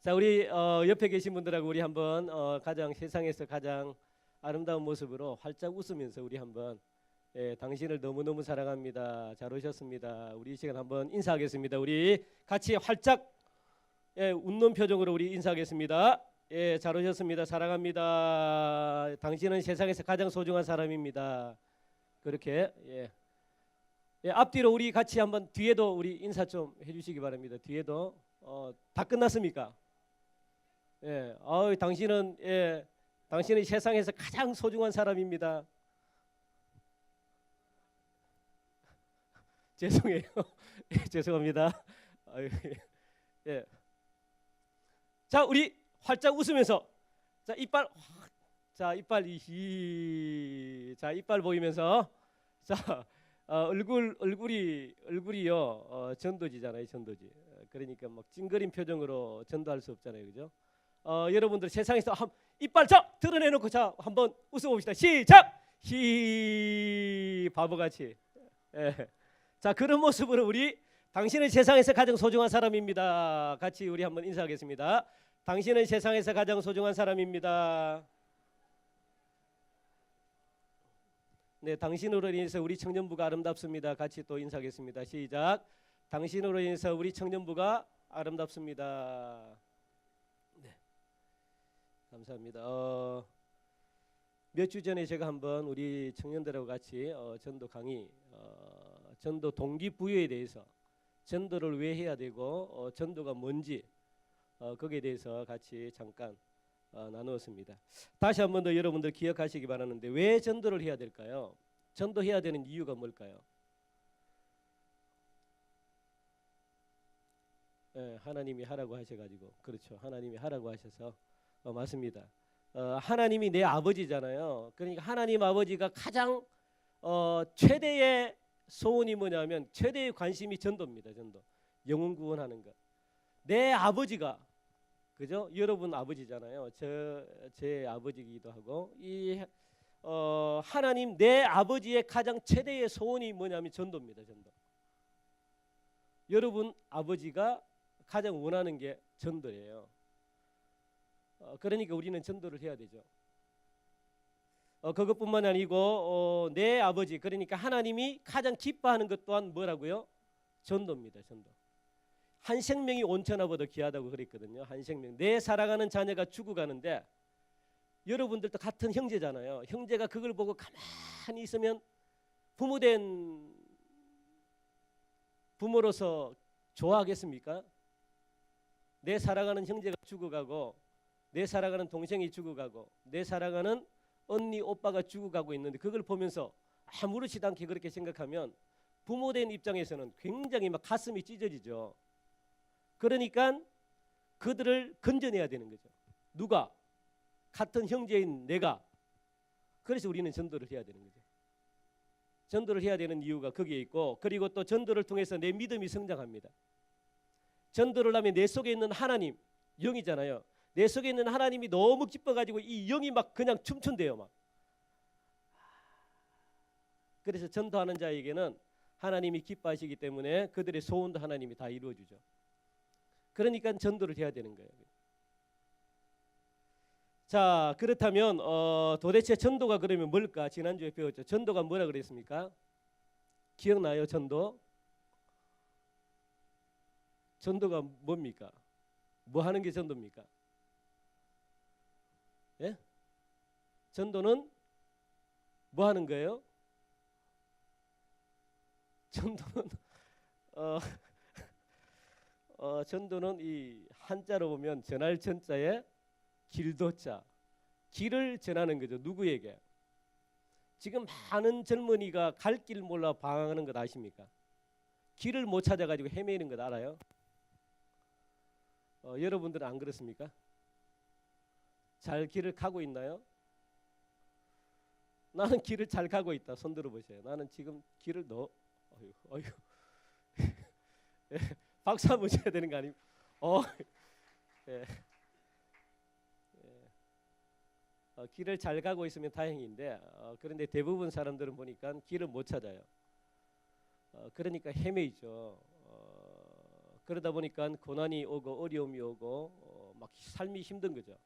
자, 우리 옆에 계신 분들하고 우리 한번 가장 세상에서 가장 아름다운 모습으로 활짝 웃으면서 우리 한번 당신을 너무너무 사랑합니다. 잘 오셨습니다. 우리 이 시간 한번 인사하겠습니다. 우리 같이 활짝 웃는 표정으로 우리 인사하겠습니다. 잘 오셨습니다. 사랑합니다. 당신은 세상에서 가장 소중한 사람입니다. 그렇게 앞뒤로 우리 같이 한번 뒤에도 우리 인사 좀 해주시기 바랍니다. 뒤에도 다 끝났습니까? 당신은 당신은 세상에서 가장 소중한 사람입니다. 죄송해요. 죄송합니다. 자, 우리 활짝 웃으면서 자 이빨 이빨 보이면서 자 얼굴이요 전도지잖아요. 전도지. 그러니까 막 찡그린 표정으로 전도할 수 없잖아요. 그죠? 여러분들 세상에서 이빨 쫙 드러내놓고 자 한번 웃어봅시다. 시작. 바보같이. 자, 그런 모습으로 우리 당신은 세상에서 가장 소중한 사람입니다. 같이 우리 한번 인사하겠습니다. 당신은 세상에서 가장 소중한 사람입니다. 네, 당신으로 인해서 우리 청년부가 아름답습니다. 같이 또 인사하겠습니다. 시작. 당신으로 인해서 우리 청년부가 아름답습니다. 네, 감사합니다. 몇 주 전에 제가 한번 우리 청년들하고 같이 전도 강의, 전도 동기부여에 대해서 전도를 왜 해야 되고 전도가 뭔지 거기에 대해서 같이 잠깐 나누었습니다. 다시 한 번 더 여러분들 기억하시기 바라는데 왜 전도를 해야 될까요? 전도해야 되는 이유가 뭘까요? 하나님이 하라고 하셔가지고 그렇죠. 하나님이 하라고 하셔서 맞습니다. 하나님이 내 아버지잖아요. 그러니까 하나님 아버지가 가장 최대의 소원이 뭐냐면 최대의 관심이 전도입니다. 전도. 영혼 구원하는 것. 내 아버지가 그죠? 여러분 아버지잖아요. 제 아버지이기도 하고 이 하나님 내 아버지의 가장 최대의 소원이 뭐냐면 전도입니다. 전도. 여러분 아버지가 가장 원하는 게 전도예요. 그러니까 우리는 전도를 해야 되죠. 그것뿐만 아니고 내 아버지 그러니까 하나님이 가장 기뻐하는 것 또한 뭐라고요? 전도입니다. 전도. 한 생명이 온천하보다 귀하다고 그랬거든요. 한 생명. 내 사랑하는 자녀가 죽어가는데 여러분들도 같은 형제잖아요. 형제가 그걸 보고 가만히 있으면 부모된 부모로서 좋아하겠습니까? 내 사랑하는 형제가 죽어가고 내 사랑하는 동생이 죽어가고 내 사랑하는 언니 오빠가 죽어가고 있는데 그걸 보면서 아무렇지도 않게 그렇게 생각하면 부모된 입장에서는 굉장히 막 가슴이 찢어지죠. 그러니까 그들을 건져내야 되는 거죠. 누가? 같은 형제인 내가. 그래서 우리는 전도를 해야 되는 거죠. 전도를 해야 되는 이유가 거기에 있고 그리고 또 전도를 통해서 내 믿음이 성장합니다. 전도를 하면 내 속에 있는 하나님, 영이잖아요. 내 속에 있는 하나님이 너무 기뻐가지고 이 영이 막 그냥 춤춘대요. 막. 그래서 전도하는 자에게는 하나님이 기뻐하시기 때문에 그들의 소원도 하나님이 다 이루어주죠. 그러니까 전도를 해야 되는 거예요. 자, 그렇다면 도대체 전도가 그러면 뭘까? 지난주에 배웠죠. 전도가 뭐라 그랬습니까? 기억나요? 전도? 전도가 뭡니까? 뭐 하는 게 전도입니까? 예? 전도는 뭐 하는 거예요? 전도는 전도는 이 한자로 보면 전할 전자에 길도자 길을 전하는 거죠. 누구에게? 지금 많은 젊은이가 갈 길 몰라 방황하는 것 아십니까? 길을 못 찾아가지고 헤매는 것 알아요? 여러분들은 안 그렇습니까? 잘 길을 가고 있나요? 나는 길을 잘 가고 있다. 손 들어보세요. 나는 지금 길을 어휴. 박수 한번 쳐야 되는 거 아닙니까? 길을 잘 가고 있으면 다행인데 그런데 대부분 사람들은 보니까 길을 못 찾아요. 그러니까 헤매이죠. 그러다 보니까 고난이 오고 어려움이 오고 막 삶이 힘든 거죠.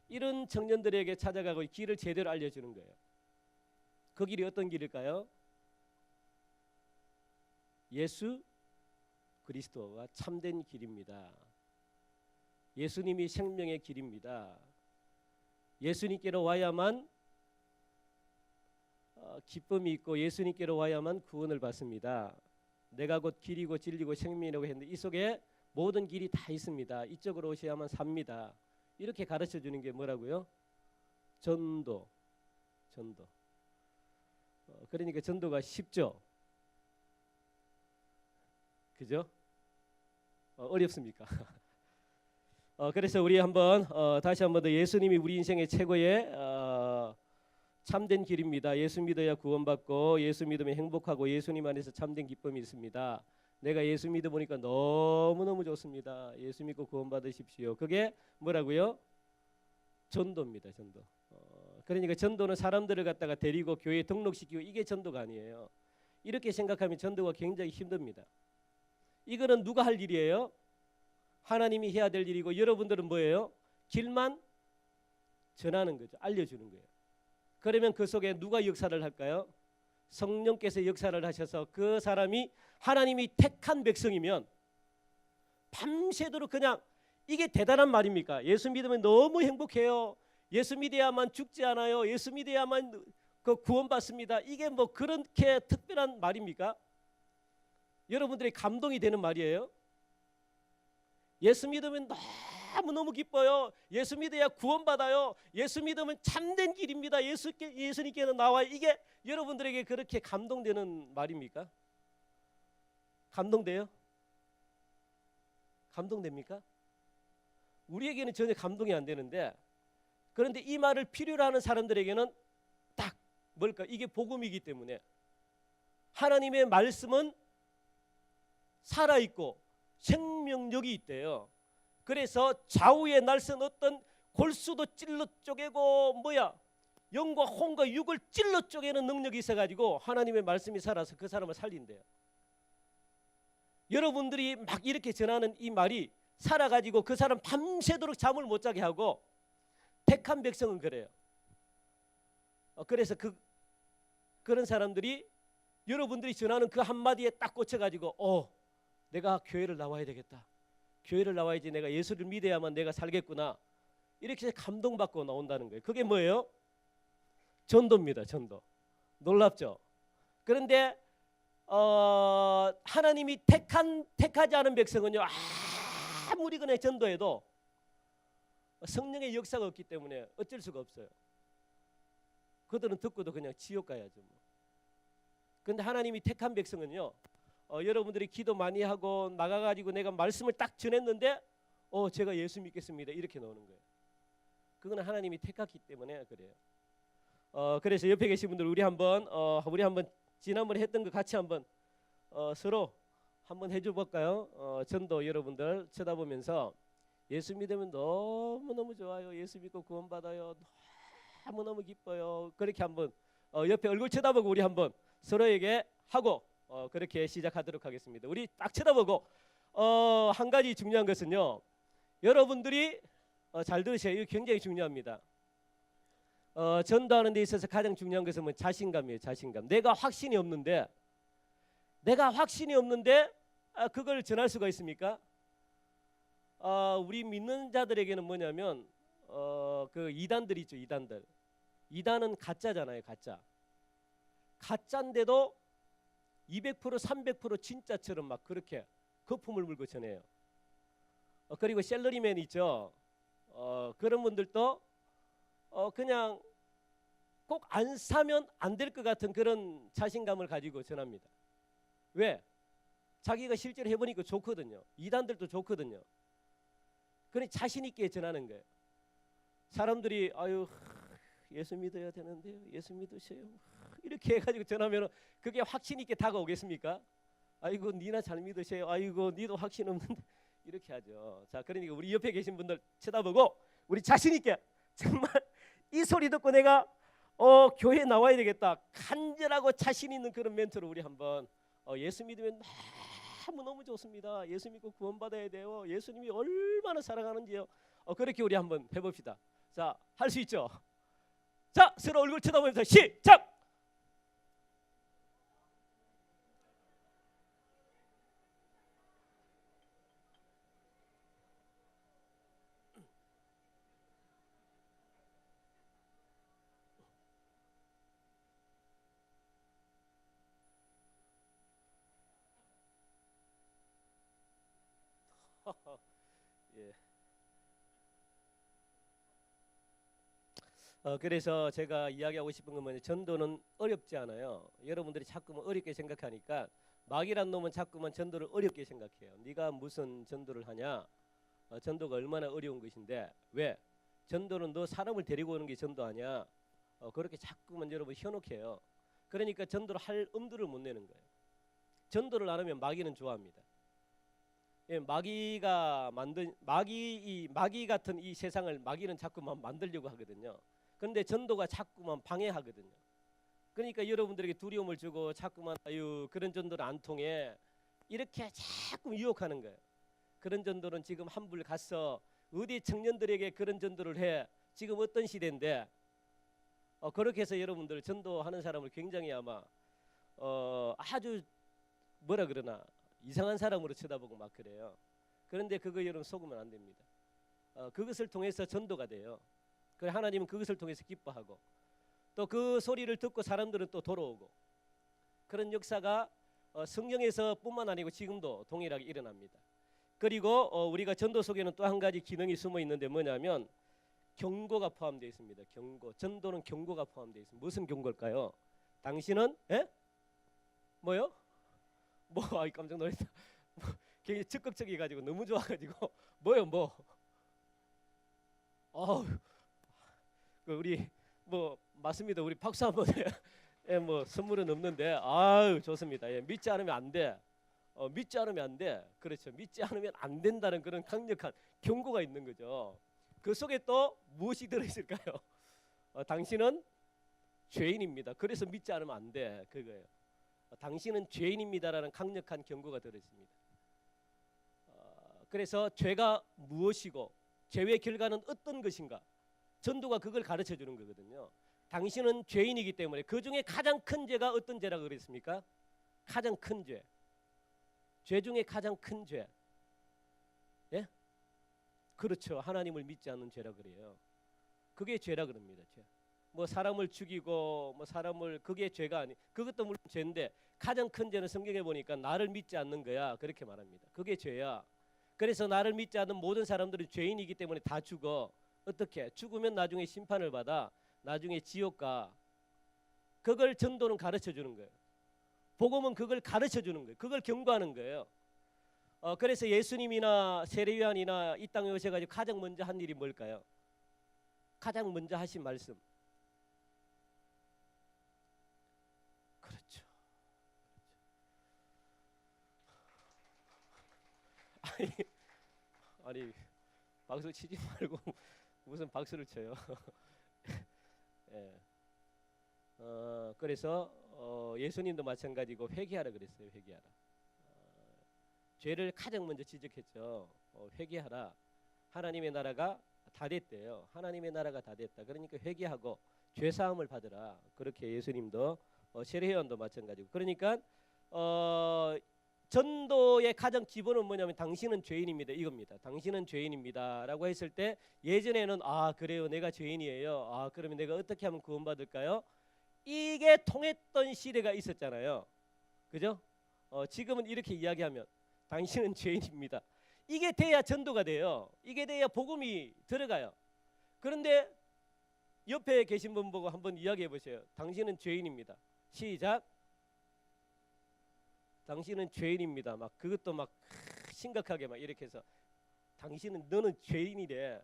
이런 청년들에게 찾아가고 길을 제대로 알려주는 거예요. 그 길이 어떤 길일까요? 예수 그리스도가 참된 길입니다. 예수님이 생명의 길입니다. 예수님께로 와야만 기쁨이 있고 예수님께로 와야만 구원을 받습니다. 내가 곧 길이고 진리고 생명이라고 했는데 이 속에 모든 길이 다 있습니다. 이쪽으로 오셔야만 삽니다. 이렇게 가르쳐 주는 게 뭐라고요? 전도. 그러니까 전도가 쉽죠. 그죠? 어렵습니까? 그래서 우리 한번 다시 한번 더 예수님이 우리 인생의 최고의 참된 길입니다. 예수 믿어야 구원받고 예수 믿으면 행복하고 예수님 안에서 참된 기쁨이 있습니다. 내가 예수 믿어 보니까 너무너무 좋습니다. 예수 믿고 구원받으십시오. 그게 뭐라고요? 전도입니다. 전도. 그러니까 전도는 사람들을 갖다가 데리고 교회에 등록시키고 이게 전도가 아니에요. 이렇게 생각하면 전도가 굉장히 힘듭니다. 이거는 누가 할 일이에요? 하나님이 해야 될 일이고 여러분들은 뭐예요? 길만 전하는 거죠. 알려주는 거예요. 그러면 그 속에 누가 역사를 할까요? 성령께서 역사를 하셔서 그 사람이 하나님이 택한 백성이면 밤새도록 그냥 이게 대단한 말입니까? 예수 믿으면 너무 행복해요. 예수 믿어야만 죽지 않아요. 예수 믿어야만 그 구원받습니다. 이게 뭐 그렇게 특별한 말입니까? 여러분들이 감동이 되는 말이에요. 예수 믿으면 너무너무 기뻐요. 예수 믿어야 구원받아요. 예수 믿으면 참된 길입니다. 예수님께는 나와요. 이게 여러분들에게 그렇게 감동되는 말입니까? 감동돼요? 감동됩니까? 우리에게는 전혀 감동이 안 되는데 그런데 이 말을 필요로 하는 사람들에게는 딱 뭘까? 이게 복음이기 때문에 하나님의 말씀은 살아있고 생명력이 있대요. 그래서 좌우의 날선 어떤 골수도 찔러 쪼개고 영과 혼과 육을 찔러 쪼개는 능력이 있어가지고 하나님의 말씀이 살아서 그 사람을 살린대요. 여러분들이 막 이렇게 전하는 이 말이 살아가지고 그 사람 밤새도록 잠을 못 자게 하고 택한 백성은 그래요. 그래서 그런 사람들이 여러분들이 전하는 그 한마디에 딱 꽂혀가지고 내가 교회를 나와야 되겠다. 교회를 나와야지 내가 예수를 믿어야만 내가 살겠구나. 이렇게 감동받고 나온다는 거예요. 그게 뭐예요? 전도입니다. 전도. 놀랍죠? 그런데 하나님이 택하지 않은 백성은요. 아무리 그냥 전도해도 성령의 역사가 없기 때문에 어쩔 수가 없어요. 그들은 듣고도 그냥 지옥 가야죠. 그런데 하나님이 택한 백성은요. 여러분들이 기도 많이 하고 나가가지고 내가 말씀을 딱 전했는데 제가 예수 믿겠습니다. 이렇게 나오는 거예요. 그거는 하나님이 택했기 때문에 그래요. 그래서 옆에 계신 분들 우리 한번 지난번에 했던 거 같이 한번 서로 한번 해줘 볼까요? 전도 여러분들 쳐다보면서 예수 믿으면 너무너무 좋아요. 예수 믿고 구원받아요. 너무너무 기뻐요. 그렇게 한번 옆에 얼굴 쳐다보고 우리 한번 서로에게 하고 그렇게 시작하도록 하겠습니다. 우리 딱 쳐다보고 한 가지 중요한 것은요. 여러분들이 잘 들으세요. 이거 굉장히 중요합니다. 전도하는 데 있어서 가장 중요한 것은 뭐 자신감이에요. 자신감. 내가 확신이 없는데 그걸 전할 수가 있습니까? 우리 믿는 자들에게는 뭐냐면 그 이단들 있죠. 이단은 가짜잖아요. 가짜인데도 200% 300% 진짜처럼 막 그렇게 거품을 물고 전해요. 그리고 셀러리맨 있죠. 그런 분들도 그냥 꼭 안 사면 안 될 것 같은 그런 자신감을 가지고 전합니다. 왜? 자기가 실제로 해보니까 좋거든요. 이단들도 좋거든요. 그래 자신 있게 전하는 거예요. 사람들이 예수 믿어야 되는데요. 예수 믿으세요. 이렇게 해가지고 전하면 그게 확신 있게 다가오겠습니까? 아이고 니나 잘 믿으세요. 아이고 니도 확신 없는데 이렇게 하죠. 자, 그러니까 우리 옆에 계신 분들 쳐다보고 우리 자신 있게 정말 이 소리 듣고 내가 교회에 나와야 되겠다. 간절하고 자신 있는 그런 멘트로 우리 한번 예수 믿으면 너무 좋습니다. 예수 믿고 구원받아야 돼요. 예수님이 얼마나 사랑하는지요. 그렇게 우리 한번 해봅시다. 자, 할 수 있죠? 자, 서로 얼굴 쳐다보면서 시작! 예. 그래서 제가 이야기하고 싶은 건 뭐냐, 전도는 어렵지 않아요. 여러분들이 자꾸만 어렵게 생각하니까 마귀란 놈은 자꾸만 전도를 어렵게 생각해요. 네가 무슨 전도를 하냐? 전도가 얼마나 어려운 것인데 왜? 전도는 너 사람을 데리고 오는 게 전도 아니야. 그렇게 자꾸만 여러분 현혹해요. 그러니까 전도를 할 엄두를 못 내는 거예요. 전도를 안 하면 마귀는 좋아합니다. 예, 마귀가 만든 마귀 같은 이 세상을 마귀는 자꾸만 만들려고 하거든요. 그런데 전도가 자꾸만 방해하거든요. 그러니까 여러분들에게 두려움을 주고 자꾸만 아유 그런 전도는 안 통해 이렇게 자꾸 유혹하는 거예요. 그런 전도는 지금 한불 가서 어디 청년들에게 그런 전도를 해. 지금 어떤 시대인데 그렇게 해서 여러분들 전도하는 사람을 굉장히 아마 아주 뭐라 그러나 이상한 사람으로 쳐다보고 막 그래요. 그런데 그거 여러분 속으면 안 됩니다. 그것을 통해서 전도가 돼요. 그래 하나님은 그것을 통해서 기뻐하고 또 그 소리를 듣고 사람들은 또 돌아오고 그런 역사가 성경에서 뿐만 아니고 지금도 동일하게 일어납니다. 그리고 우리가 전도 속에는 또 한 가지 기능이 숨어 있는데 뭐냐면 경고가 포함되어 있습니다. 경고. 전도는 경고가 포함되어 있습니다. 무슨 경고일까요? 당신은 뭐요? 아이 깜짝 놀랐다. 굉장히 적극적이 가지고 너무 좋아가지고 뭐요 뭐? 우리 맞습니다. 우리 박수 한번 해. 예, 선물은 없는데 아유 좋습니다. 예, 믿지 않으면 안 돼. 믿지 않으면 안 돼. 그렇죠. 믿지 않으면 안 된다는 그런 강력한 경고가 있는 거죠. 그 속에 또 무엇이 들어있을까요? 당신은 죄인입니다. 그래서 믿지 않으면 안 돼. 그거예요. 당신은 죄인입니다라는 강력한 경고가 들어있습니다. 그래서 죄가 무엇이고 죄의 결과는 어떤 것인가? 전도가 그걸 가르쳐 주는 거거든요. 당신은 죄인이기 때문에 그 중에 가장 큰 죄가 어떤 죄라고 그랬습니까? 가장 큰 죄. 죄 중에 가장 큰 죄. 예? 그렇죠. 하나님을 믿지 않는 죄라 그래요. 그게 죄라 그럽니다. 죄. 사람을 죽이고 사람을 그게 죄가 아니. 그것도 물론 죄인데 가장 큰 죄는 성경에 보니까 나를 믿지 않는 거야. 그렇게 말합니다. 그게 죄야. 그래서 나를 믿지 않는 모든 사람들은 죄인이기 때문에 다 죽어. 어떻게? 죽으면 나중에 심판을 받아. 나중에 지옥 가. 그걸 전도는 가르쳐 주는 거예요. 복음은 그걸 가르쳐 주는 거예요. 그걸 경고하는 거예요. 그래서 예수님이나 세례요한이나 이 땅에 오셔가지고 가장 먼저 한 일이 뭘까요? 가장 먼저 하신 말씀. 그렇죠. 아니 박수 치지 말고 무슨 박수를 쳐요. 예. 그래서 예수님도 마찬가지고 회개하라 그랬어요. 회개하라. 죄를 가장 먼저 지적했죠. 회개하라. 하나님의 나라가 다 됐대요. 하나님의 나라가 다 됐다. 그러니까 회개하고 죄 사함을 받으라. 그렇게 예수님도 세례요한도 마찬가지고. 그러니까 전도의 가장 기본은 뭐냐면 당신은 죄인입니다. 이겁니다. 당신은 죄인입니다라고 했을 때 예전에는 그래요. 내가 죄인이에요. 그러면 내가 어떻게 하면 구원받을까요? 이게 통했던 시대가 있었잖아요. 그죠? 지금은 이렇게 이야기하면 당신은 죄인입니다. 이게 돼야 전도가 돼요. 이게 돼야 복음이 들어가요. 그런데 옆에 계신 분 보고 한번 이야기해 보세요. 당신은 죄인입니다. 시작. 당신은 죄인입니다. 막 그것도 막 심각하게 막 이렇게 해서 너는 죄인이래.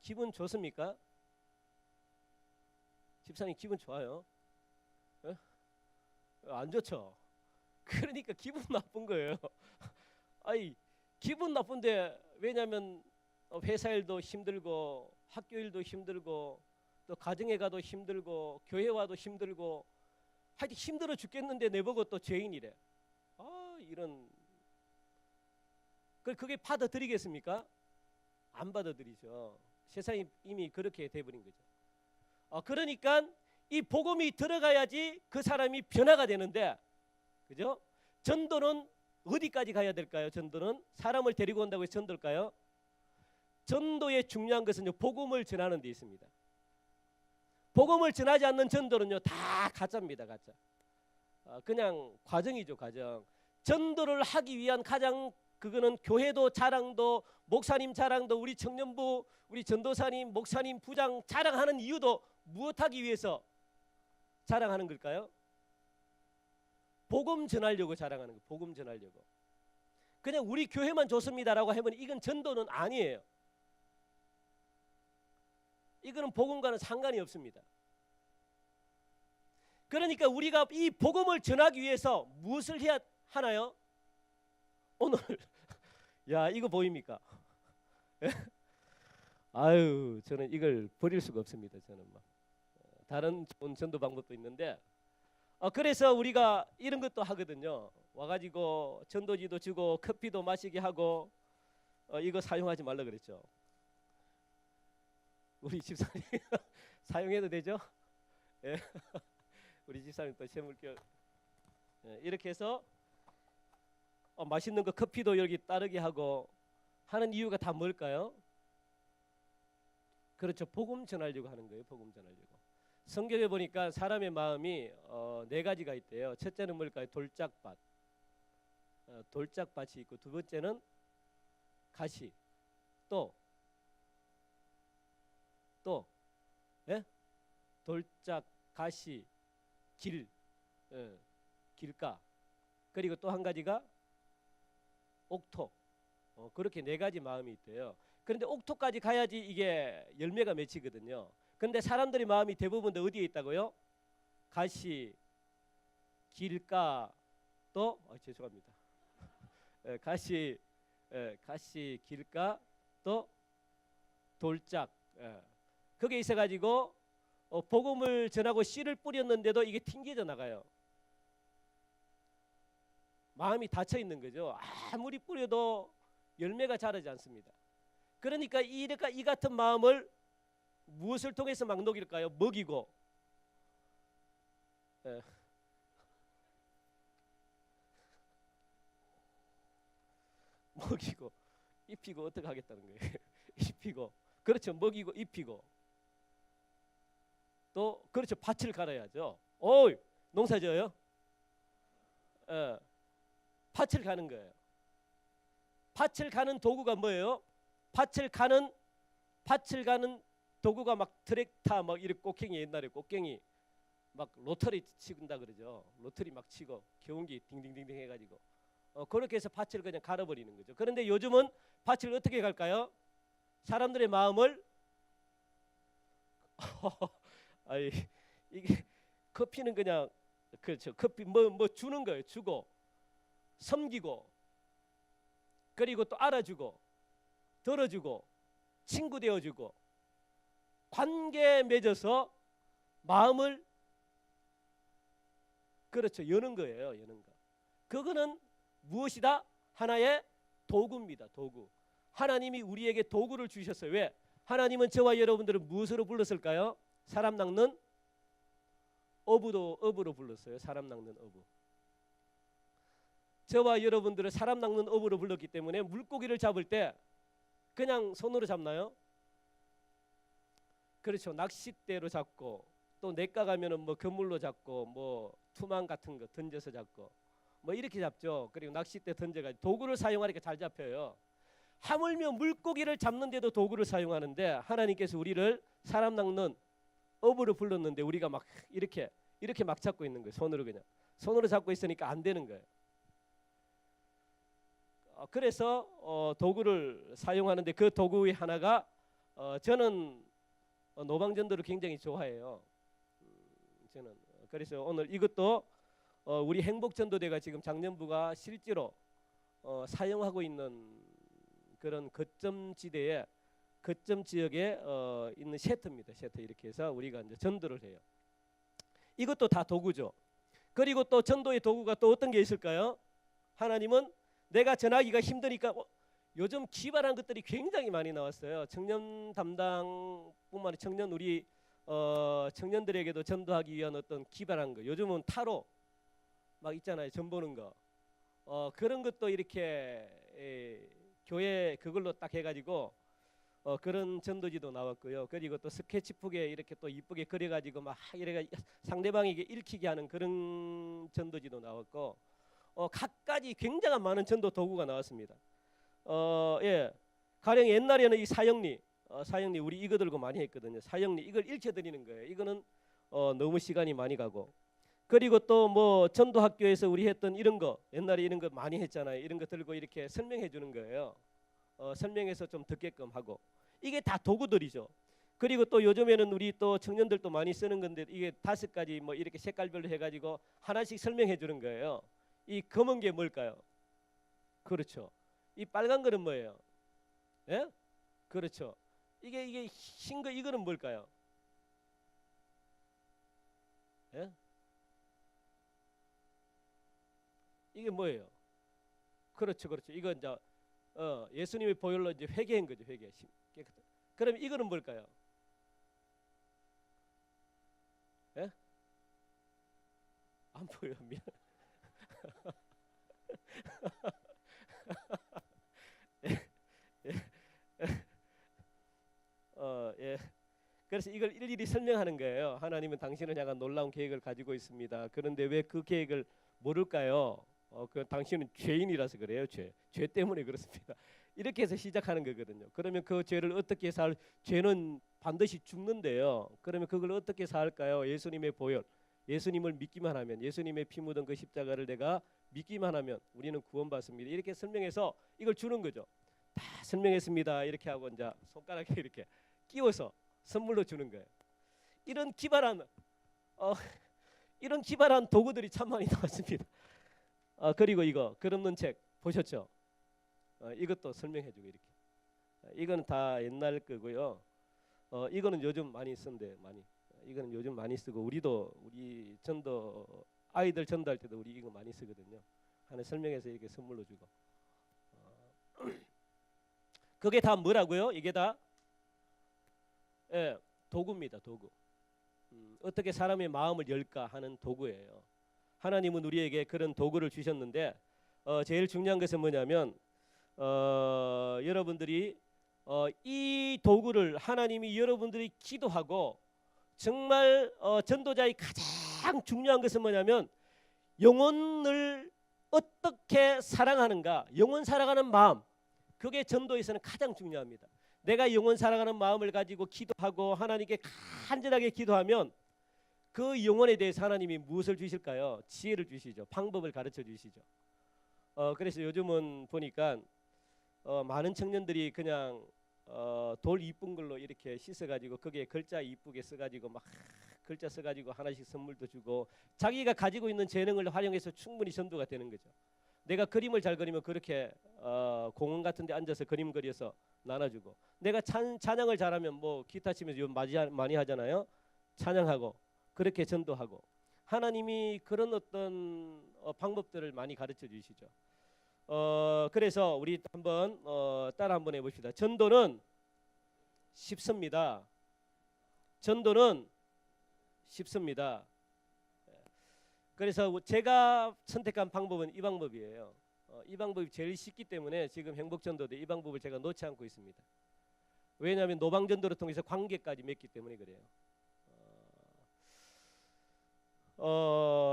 기분 좋습니까? 집사님 기분 좋아요? 안 좋죠. 그러니까 기분 나쁜 거예요. 아니 기분 나쁜데 왜냐하면 회사 일도 힘들고 학교 일도 힘들고 또 가정에 가도 힘들고 교회 와도 힘들고 하여튼 힘들어 죽겠는데 내보고 또 죄인이래. 이런 그게 받아들이겠습니까? 안 받아들이죠. 세상이 이미 그렇게 돼버린 거죠. 그러니까 이 복음이 들어가야지 그 사람이 변화가 되는데, 그죠? 전도는 어디까지 가야 될까요? 전도는 사람을 데리고 온다고 해서 전도일까요? 전도의 중요한 것은요, 복음을 전하는 데 있습니다. 복음을 전하지 않는 전도는요, 다 가짜입니다. 가짜. 그냥 과정이죠, 과정. 전도를 하기 위한 가장 그거는 교회도 자랑도, 목사님 자랑도, 우리 청년부, 우리 전도사님, 목사님, 부장 자랑하는 이유도 무엇하기 위해서 자랑하는 걸까요? 복음 전하려고 자랑하는 거예요. 복음 전하려고. 그냥 우리 교회만 좋습니다라고 하면 이건 전도는 아니에요. 이거는 복음과는 상관이 없습니다. 그러니까 우리가 이 복음을 전하기 위해서 무엇을 해야 하나요? 오늘 야, 이거 보입니까? 아유, 저는 이걸 버릴 수가 없습니다. 저는 막 다른 좋은 전도 방법도 있는데, 그래서 우리가 이런 것도 하거든요. 와가지고 전도지도 주고 커피도 마시게 하고, 이거 사용하지 말라 그랬죠. 우리 집사님 사용해도 되죠? 예. 우리 집사님 또 쇠물결, 이렇게 해서 맛있는 거 커피도 여기 따르게 하고 하는 이유가 다 뭘까요? 그렇죠. 복음 전하려고 하는 거예요. 복음 전하려고. 성경에 보니까 사람의 마음이 네 가지가 있대요. 첫째는 뭘까요? 돌짝밭. 돌짝밭이 있고, 두 번째는 가시. 또 예? 돌짝, 가시, 길, 길가. 그리고 또 한 가지가 옥토. 그렇게 네 가지 마음이 있대요. 그런데 옥토까지 가야지 이게 열매가 맺히거든요. 그런데 사람들의 마음이 대부분 다 어디에 있다고요? 가시, 길가, 또 죄송합니다. 가시, 길가, 또 돌짝. 거기에 있어가지고 복음을 전하고 씨를 뿌렸는데도 이게 튕겨져 나가요. 마음이 닫혀 있는 거죠. 아무리 뿌려도 열매가 자라지 않습니다. 그러니까 이 같은 마음을 무엇을 통해서 막 녹일까요? 먹이고, 먹이고, 입히고 어떻게 하겠다는 거예요? 입히고, 그렇죠. 먹이고 입히고, 또 그렇죠. 밭을 갈아야죠. 농사 지어요? 밭을 가는 거예요. 밭을 가는 도구가 뭐예요? 밭을 가는 도구가 막 트랙터, 막 이렇게 곡괭이, 옛날에 곡괭이 막 로터리 치는다 그러죠. 로터리 막 치고 경운기 딩딩딩딩 해가지고 그렇게 해서 밭을 그냥 갈아버리는 거죠. 그런데 요즘은 밭을 어떻게 갈까요? 사람들의 마음을 아이, 이게 커피는 그냥 그렇죠. 커피 뭐 주는 거예요. 주고, 섬기고, 그리고 또 알아주고, 들어주고, 친구 되어주고, 관계 맺어서 마음을 그렇죠. 여는 거예요. 여는 거. 그거는 무엇이다? 하나의 도구입니다. 도구. 하나님이 우리에게 도구를 주셨어요. 왜? 하나님은 저와 여러분들을 무엇으로 불렀을까요? 사람 낚는 어부로 불렀어요. 사람 낚는 어부. 저와 여러분들을 사람 낚는 어부로 불렀기 때문에 물고기를 잡을 때 그냥 손으로 잡나요? 그렇죠. 낚싯대로 잡고, 또 냇가 가면은 뭐 그물로 잡고, 뭐 투망 같은 거 던져서 잡고, 뭐 이렇게 잡죠. 그리고 낚싯대 던져가지고 도구를 사용하니까 잘 잡혀요. 하물며 물고기를 잡는데도 도구를 사용하는데, 하나님께서 우리를 사람 낚는 어부로 불렀는데 우리가 막 이렇게 막 잡고 있는 거예요. 손으로 잡고 있으니까 안 되는 거예요. 그래서 도구를 사용하는데, 그 도구의 하나가 저는 노방전도를 굉장히 좋아해요. 저는 그래서 오늘 이것도 우리 행복전도대가 지금 장년부가 실제로 사용하고 있는 그런 거점 지역에 있는 셰터입니다. 셰터 이렇게 해서 우리가 이제 전도를 해요. 이것도 다 도구죠. 그리고 또 전도의 도구가 또 어떤 게 있을까요? 하나님은 내가 전하기가 힘드니까 요즘 기발한 것들이 굉장히 많이 나왔어요. 청년 담당뿐만 아니라 청년 우리 청년들에게도 전도하기 위한 어떤 기발한 거. 요즘은 타로 막 있잖아요. 점 보는 거. 그런 것도 이렇게 교회 그걸로 딱 해가지고 그런 전도지도 나왔고요. 그리고 또 스케치북에 이렇게 또 이쁘게 그려가지고 막 이래가 상대방에게 읽히게 하는 그런 전도지도 나왔고 각가지 굉장한 많은 전도 도구가 나왔습니다. 예, 가령 옛날에는 이 사형리, 사형리 우리 이거 들고 많이 했거든요. 사형리 이걸 읽혀드리는 거예요. 이거는 너무 시간이 많이 가고. 그리고 또 뭐 전도학교에서 우리 했던 이런 거 옛날에 이런 거 많이 했잖아요. 이런 거 들고 이렇게 설명해 주는 거예요. 설명해서 좀 듣게끔 하고. 이게 다 도구들이죠. 그리고 또 요즘에는 우리 또 청년들도 많이 쓰는 건데 이게 5가지 뭐 이렇게 색깔별로 해가지고 하나씩 설명해 주는 거예요. 이 검은 게 뭘까요? 그렇죠. 이 빨간 거는 뭐예요? 예? 그렇죠. 이게 흰 거 이거는 뭘까요? 예? 이게 뭐예요? 그렇죠, 그렇죠. 이거 이제 예수님의 보혈로 이제 회개한 거죠, 회개. 깨끗한. 그럼 이거는 뭘까요? 예? 안 보여, 미안. 예. 그래서 이걸 일일이 설명하는 거예요. 하나님은 당신을 향한 놀라운 계획을 가지고 있습니다. 그런데 왜 그 계획을 모를까요? 그 당신은 죄인이라서 그래요. 죄 때문에 그렇습니다. 이렇게 해서 시작하는 거거든요. 그러면 그 죄를 어떻게 죄는 반드시 죽는데요. 그러면 그걸 어떻게 살까요? 예수님의 보혈, 예수님을 믿기만 하면, 예수님의 피 묻은 그 십자가를 내가 믿기만 하면 우리는 구원받습니다. 이렇게 설명해서 이걸 주는 거죠. 다 설명했습니다. 이렇게 하고 이제 손가락에 이렇게 끼워서 선물로 주는 거예요. 이런 기발한 이런 기발한 도구들이 참 많이 나왔습니다. 그리고 이거 글 없는 책 보셨죠? 이것도 설명해주고 이렇게. 이거는 다 옛날 거고요. 이거는 요즘 많이 쓴대 많이. 이거는 요즘 많이 쓰고 우리도 우리 전도 아이들 전도할 때도 우리 이거 많이 쓰거든요. 하나 설명해서 이렇게 선물로 주고. 그게 다 뭐라고요? 이게 다 예, 도구입니다. 도구. 어떻게 사람의 마음을 열까 하는 도구예요. 하나님은 우리에게 그런 도구를 주셨는데 제일 중요한 것은 뭐냐면 여러분들이 이 도구를 하나님이 여러분들이 기도하고 정말 전도자의 가장 중요한 것은 뭐냐면 영혼을 어떻게 사랑하는가, 영혼 사랑하는 마음, 그게 전도에서는 가장 중요합니다. 내가 영혼 사랑하는 마음을 가지고 기도하고 하나님께 간절하게 기도하면 그 영혼에 대해서 하나님이 무엇을 주실까요? 지혜를 주시죠. 방법을 가르쳐 주시죠. 그래서 요즘은 보니까 많은 청년들이 그냥 돌 이쁜 걸로 이렇게 씻어가지고 거기에 글자 이쁘게 써가지고 막 글자 써가지고 하나씩 선물도 주고 자기가 가지고 있는 재능을 활용해서 충분히 전도가 되는 거죠. 내가 그림을 잘 그리면 그렇게 공원 같은 데 앉아서 그림 그려서 나눠주고 내가 찬양을 잘하면 뭐 기타 치면서 요즘 많이 하잖아요. 찬양하고 그렇게 전도하고 하나님이 그런 어떤 방법들을 많이 가르쳐 주시죠. 그래서 우리 한번 따라 한번 해봅시다. 전도는 쉽습니다. 전도는 쉽습니다. 그래서 제가 선택한 방법은 이 방법이에요. 이 방법이 제일 쉽기 때문에 지금 행복전도도 이 방법을 제가 놓지 않고 있습니다. 왜냐하면 노방전도를 통해서 관계까지 맺기 때문에 그래요.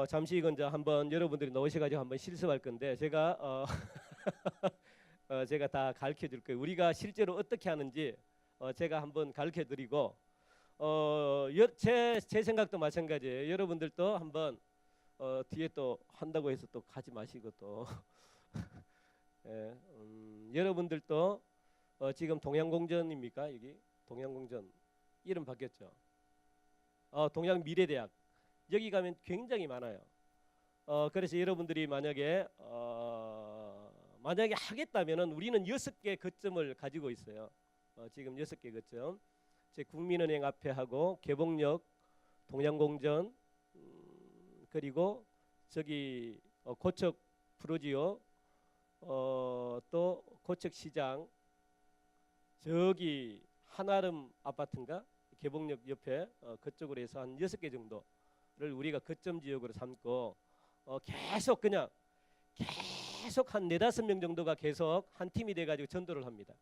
잠시 이건 이제 한번 여러분들이 나오셔가지고 한번 실습할 건데 제가 제가 다 가르쳐 줄 거예요. 우리가 실제로 어떻게 하는지 제가 한번 가르쳐 드리고 제 생각도 마찬가지예요. 여러분들도 한번 뒤에 또 한다고 해서 또 가지 마시고 또 예, 여러분들도 지금 동양공전입니까? 여기 동양공전 이름 바뀌었죠. 동양미래대학 여기 가면 굉장히 많아요. 그래서 여러분들이 만약에 하겠다면은 우리는 6개 거점을 가지고 있어요. 지금 6개 거점. 제 국민은행 앞에 하고 개봉역, 동양공전, 그리고 저기 고척 프로지오, 또 고척시장 저기 한아름 아파트인가 개봉역 옆에 그쪽으로 해서 한 6개 정도를 우리가 거점 지역으로 삼고 계속 그냥 계속 한 4-5명 정도가 계속 한 팀이 돼가지고 전도를 합니다.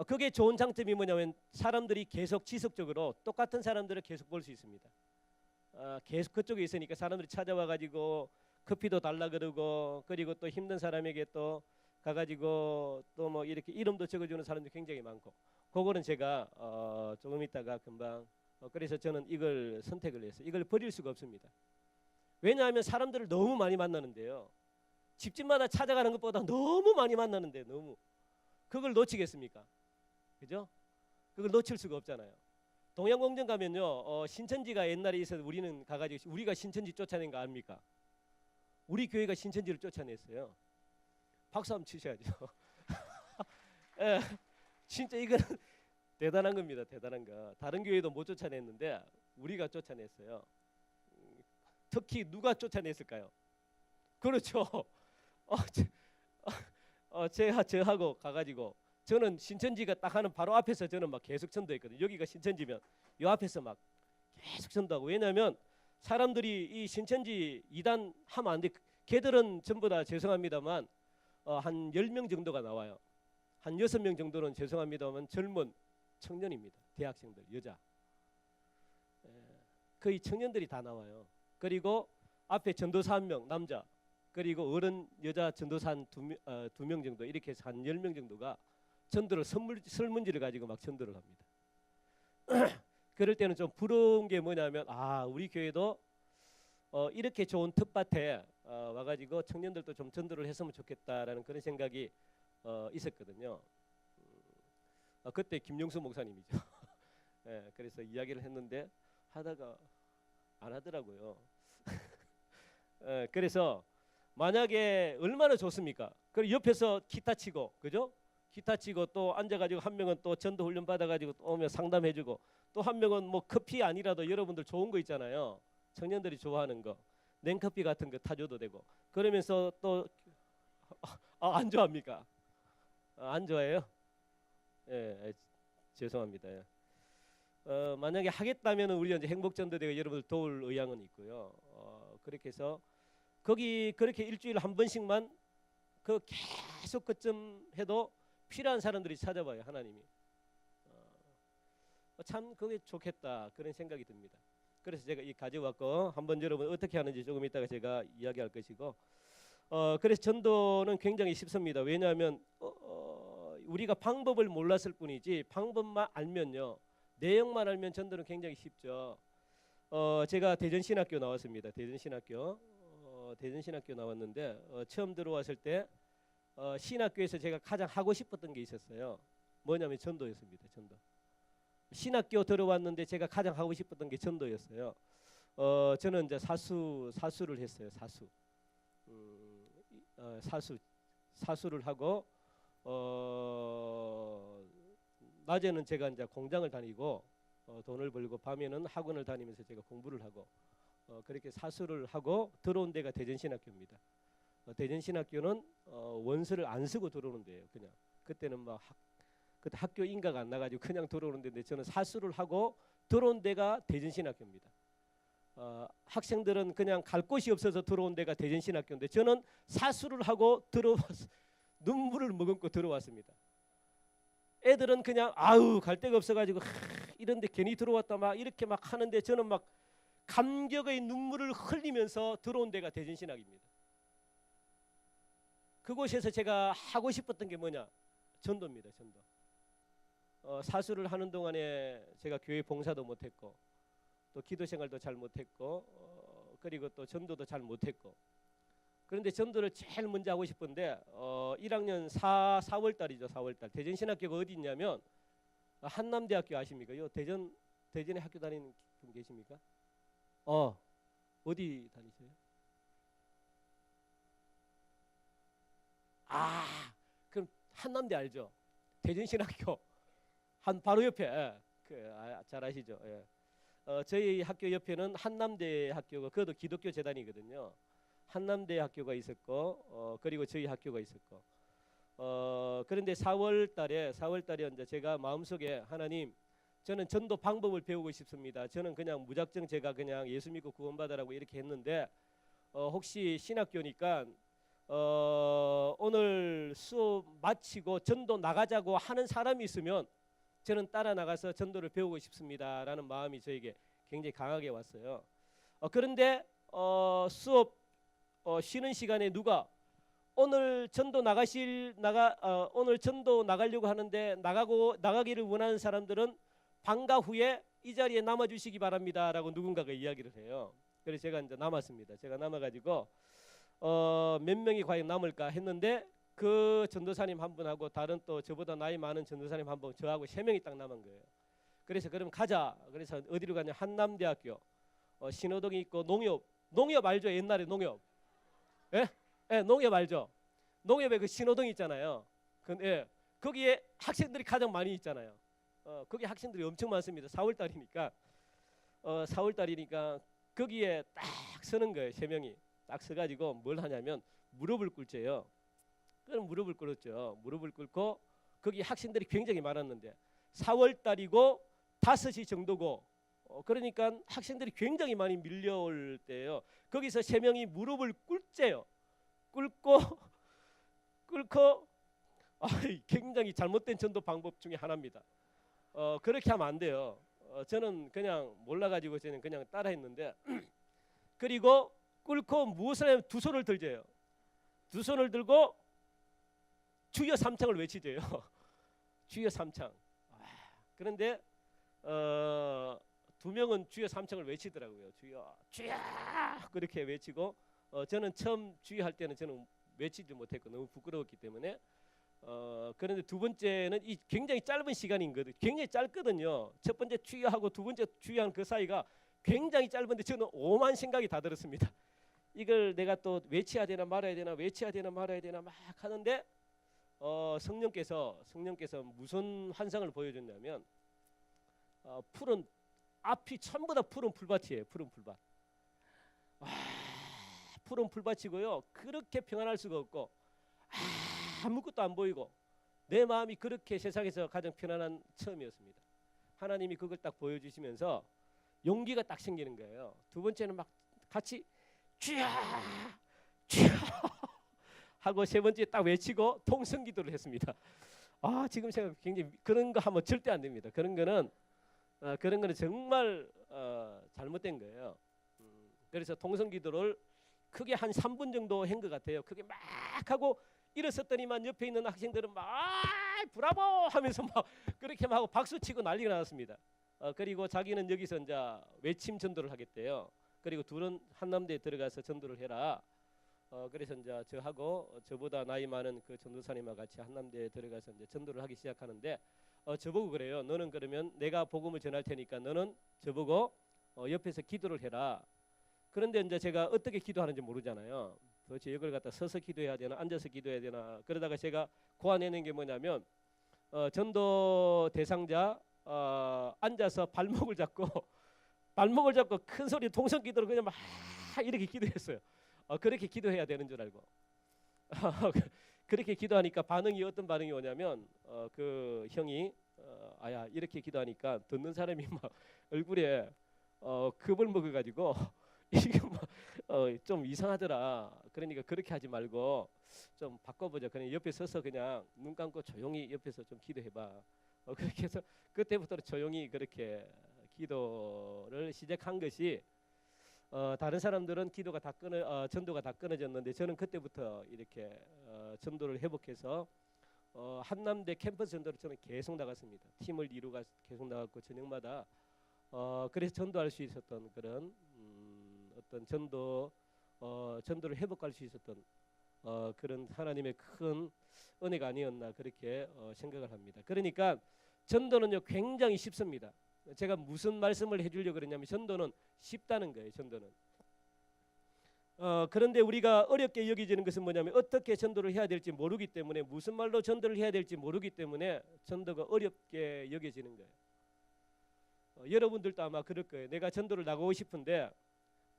그게 좋은 장점이 뭐냐면 사람들이 계속 지속적으로 똑같은 사람들을 계속 볼 수 있습니다. 계속 그쪽에 있으니까 사람들이 찾아와가지고 커피도 달라 그러고 그리고 또 힘든 사람에게 또 가가지고 또 뭐 이렇게 이름도 적어주는 사람도 굉장히 많고 그거는 제가 조금 있다가 금방 그래서 저는 이걸 선택을 했어요. 이걸 버릴 수가 없습니다. 왜냐하면 사람들을 너무 많이 만나는데요. 집집마다 찾아가는 것보다 너무 많이 만나는데 너무 그걸 놓치겠습니까? 그죠? 그걸 놓칠 수가 없잖아요. 동양공정 가면요 신천지가 옛날에 있어서 우리는 가가지고 우리가 신천지 쫓아낸 거 압니까? 우리 교회가 신천지를 쫓아냈어요. 박수 한번 치셔야죠. 예, 진짜 이거는 대단한 겁니다. 대단한 거. 다른 교회도 못 쫓아냈는데 우리가 쫓아냈어요. 특히 누가 쫓아냈을까요? 그렇죠. 제가 저하고 가가지고 저는 신천지가 딱 하는 바로 앞에서 저는 막 계속 전도했거든요. 여기가 신천지면 요 앞에서 막 계속 전도하고 왜냐하면 사람들이 이 신천지 이단 하면 안 돼. 걔들은 전부 다 죄송합니다만 한 10명 정도가 나와요. 한 6명 정도는 죄송합니다만 젊은 청년입니다. 대학생들 여자 거의 청년들이 다 나와요. 그리고 앞에 전도사 1명 남자 그리고 어른 여자 전도사 한 2명 정도 이렇게 해서 한 10명 정도가 전도를 설문지를 가지고 막 전도를 합니다. 그럴 때는 좀 부러운 게 뭐냐면 우리 교회도 이렇게 좋은 텃밭에 와가지고 청년들도 좀 전도를 했으면 좋겠다라는 그런 생각이 있었거든요. 그때 김용수 목사님이죠. 예, 그래서 이야기를 했는데 하다가 안 하더라고요. 예, 그래서 만약에 얼마나 좋습니까? 그리고 옆에서 기타 치고 그죠? 기타 치고 또 앉아가지고 한 명은 또 전도 훈련 받아가지고 또 오면 상담해주고 또 한 명은 뭐 커피 아니라도 여러분들 좋은 거 있잖아요. 청년들이 좋아하는 거 냉커피 같은 거 타줘도 되고 그러면서 또 안 좋아합니까? 안 좋아해요? 예, 죄송합니다. 예. 만약에 하겠다면 우리 이제 행복전도대가 여러분들 도울 의향은 있고요. 그렇게 해서 거기 그렇게 일주일에 한 번씩만 그 계속 그쯤 해도 필요한 사람들이 찾아봐요. 하나님이 참 그게 좋겠다 그런 생각이 듭니다. 그래서 제가 이 가져왔고 한번 여러분 어떻게 하는지 조금 이따가 제가 이야기할 것이고 그래서 전도는 굉장히 쉽습니다. 왜냐하면 우리가 방법을 몰랐을 뿐이지 방법만 알면요 내용만 알면 전도는 굉장히 쉽죠. 제가 대전신학교 나왔습니다. 대전신학교 나왔는데 처음 들어왔을 때 신학교에서 제가 가장 하고 싶었던 게 있었어요. 뭐냐면 전도였습니다. 전도. 신학교 들어왔는데 제가 가장 하고 싶었던 게 전도였어요. 저는 이제 사수를 했어요. 사수를 하고 낮에는 제가 이제 공장을 다니고 돈을 벌고 밤에는 학원을 다니면서 제가 공부를 하고 그렇게 사수를 하고 들어온 데가 대전신학교입니다. 대전신학교는 원서를 안 쓰고 들어오는 데예요. 그냥 그때는 막 그때 학교 인가가 안 나가지고 그냥 들어오는 데인데 저는 사수를 하고 들어온 데가 대전신학교입니다. 학생들은 그냥 갈 곳이 없어서 들어온 데가 대전신학교인데 저는 사수를 하고 들어와서 눈물을 머금고 들어왔습니다. 애들은 그냥 갈 데가 없어가지고 이런데 괜히 들어왔다 막 이렇게 막 하는데 저는 막 감격의 눈물을 흘리면서 들어온 데가 대전신학입니다. 그곳에서 제가 하고 싶었던 게 뭐냐? 전도입니다. 전도. 사수를 하는 동안에 제가 교회 봉사도 못했고 또 기도생활도 잘 못했고 그리고 또 전도도 잘 못했고 그런데 전도를 제일 먼저 하고 싶은데 1학년 4월달이죠. 4월달 대전신학교가 어디 있냐면 한남대학교 아십니까? 요 대전에 학교 다니는 분 계십니까? 어디 다니세요? 그럼 한남대 알죠? 대전신학교 한 바로 옆에 잘 아시죠? 예. 저희 학교 옆에는 한남대 학교가 그것도 기독교 재단이거든요. 한남대학교가 있었고 그리고 저희 학교가 있었고 그런데 4월 달에 이제 제가 마음속에 하나님 저는 전도 방법을 배우고 싶습니다. 저는 그냥 무작정 제가 그냥 예수 믿고 구원받으라고 이렇게 했는데 혹시 신학교니까 오늘 수업 마치고 전도 나가자고 하는 사람이 있으면 저는 따라 나가서 전도를 배우고 싶습니다라는 마음이 저에게 굉장히 강하게 왔어요. 그런데 수업 쉬는 시간에 누가 오늘 전도 오늘 전도 나가려고 하는데 나가기를 원하는 사람들은 방과 후에 이 자리에 남아 주시기 바랍니다라고 누군가가 이야기를 해요. 그래서 제가 이제 남았습니다. 제가 남아가지고 몇 명이 과연 남을까 했는데 그 전도사님 한 분하고 다른 또 저보다 나이 많은 전도사님 한 분 저하고 3명이 딱 남은 거예요. 그래서 그럼 가자. 그래서 어디로 가냐? 한남대학교 신호동이 있고 농협 알죠? 옛날에 농협. 예? 예, 농협 알죠? 농협에 그 신호등 있잖아요. 예, 거기에 학생들이 가장 많이 있잖아요. 거기 학생들이 엄청 많습니다. 4월 달이니까 4월 달이니까 거기에 딱 서는 거예요. 3명이 딱 서가지고 뭘 하냐면 무릎을 꿇재요. 그럼 무릎을 꿇었죠. 무릎을 꿇고 거기 학생들이 굉장히 많았는데 4월 달이고 5시 정도고 그러니까 학생들이 굉장히 많이 밀려올 때예요. 거기서 3명이 무릎을 꿇재요. 꿇고 굉장히 잘못된 전도 방법 중에 하나입니다. 그렇게 하면 안 돼요. 저는 그냥 몰라가지고 저는 그냥 따라했는데 그리고 꿇고 무엇을 하면 두 손을 들재요. 두 손을 들고 주여 삼창을 외치재요. 주여 삼창. 그런데 2명은 주여 삼창을 외치더라고요. 주여 그렇게 외치고 저는 처음 주여 할 때는 저는 외치지 못했고 너무 부끄러웠기 때문에 그런데 두 번째는 이 굉장히 짧은 시간이거든요. 굉장히 짧거든요. 첫 번째 주여하고 두 번째 주여한 그 사이가 굉장히 짧은데 저는 오만 생각이 다 들었습니다. 이걸 내가 또 외쳐야 되나 말아야 되나 외쳐야 되나 말아야 되나 막 하는데 성령께서 무슨 환상을 보여줬냐면 푸른 앞이 전부 다 푸른 풀밭이에요. 푸른 풀밭. 푸른 풀밭이고요. 그렇게 평안할 수가 없고 아무것도 안 보이고 내 마음이 그렇게 세상에서 가장 편안한 처음이었습니다. 하나님이 그걸 딱 보여주시면서 용기가 딱 생기는 거예요. 두 번째는 막 같이 주여 주여 하고 세 번째 딱 외치고 통성기도를 했습니다. 지금 제가 굉장히 그런 거 하면 절대 안 됩니다. 그런 거는 정말 잘못된 거예요. 그래서 통성기도를 크게 한 3분 정도 한 것 같아요. 그게 막 하고 일어섰더니만 옆에 있는 학생들은 막 브라보 하면서 막 그렇게 막 하고 박수치고 난리가 났습니다. 그리고 자기는 여기서 이제 외침 전도를 하겠대요. 그리고 둘은 한남대에 들어가서 전도를 해라. 그래서 이제 저하고 저보다 나이 많은 그 전도사님과 같이 한남대에 들어가서 이제 전도를 하기 시작하는데 저보고 그래요. 너는 그러면 내가 복음을 전할 테니까 너는 저보고 옆에서 기도를 해라. 그런데 이제 제가 어떻게 기도하는지 모르잖아요. 도대체 이걸 갖다 서서 기도해야 되나 앉아서 기도해야 되나. 그러다가 제가 고안해낸 게 뭐냐면 전도 대상자 앉아서 발목을 잡고 큰 소리 동성기도를 그냥 막 이렇게 기도했어요. 그렇게 기도해야 되는 줄 알고 그렇게 기도하니까 어떤 반응이 오냐면 그 형이 아야 이렇게 기도하니까 듣는 사람이 막 얼굴에 겁을 먹어가지고 이게 좀 이상하더라. 그러니까 그렇게 하지 말고 좀 바꿔보자. 그냥 옆에 서서 그냥 눈 감고 조용히 옆에서 좀 기도해봐. 그렇게 해서 그때부터 조용히 그렇게 기도를 시작한 것이 다른 사람들은 전도가 다 끊어졌는데 저는 그때부터 이렇게 전도를 회복해서 한남대 캠퍼스 전도를 저는 계속 나갔습니다. 팀을 이루가 계속 나갔고 저녁마다 그래서 전도할 수 있었던 그런 어떤 전도를 회복할 수 있었던 그런 하나님의 큰 은혜가 아니었나 그렇게 생각을 합니다. 그러니까 전도는요 굉장히 쉽습니다. 제가 무슨 말씀을 해주려고 그러냐면 전도는 쉽다는 거예요. 전도는. 그런데 우리가 어렵게 여기지는 것은 뭐냐면 어떻게 전도를 해야 될지 모르기 때문에 무슨 말로 전도를 해야 될지 모르기 때문에 전도가 어렵게 여겨지는 거예요. 여러분들도 아마 그럴 거예요. 내가 전도를 나가고 싶은데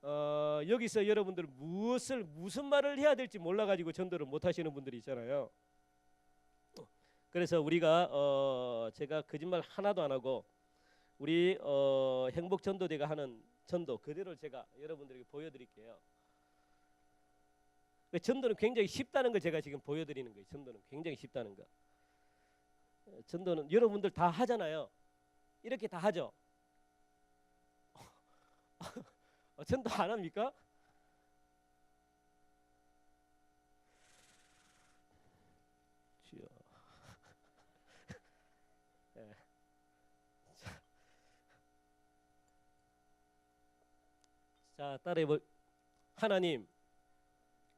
여기서 여러분들 무슨 말을 해야 될지 몰라가지고 전도를 못 하시는 분들이 있잖아요. 그래서 우리가 제가 거짓말 하나도 안 하고 우리 행복전도대가 하는 전도 그대로 제가 여러분들에게 보여드릴게요. 전도는 굉장히 쉽다는 걸 제가 지금 보여드리는 거예요. 전도는 굉장히 쉽다는 거. 전도는 여러분들 다 하잖아요. 이렇게 다 하죠. 전도 안 합니까? 주여. 네. 자, 따라해볼. 하나님,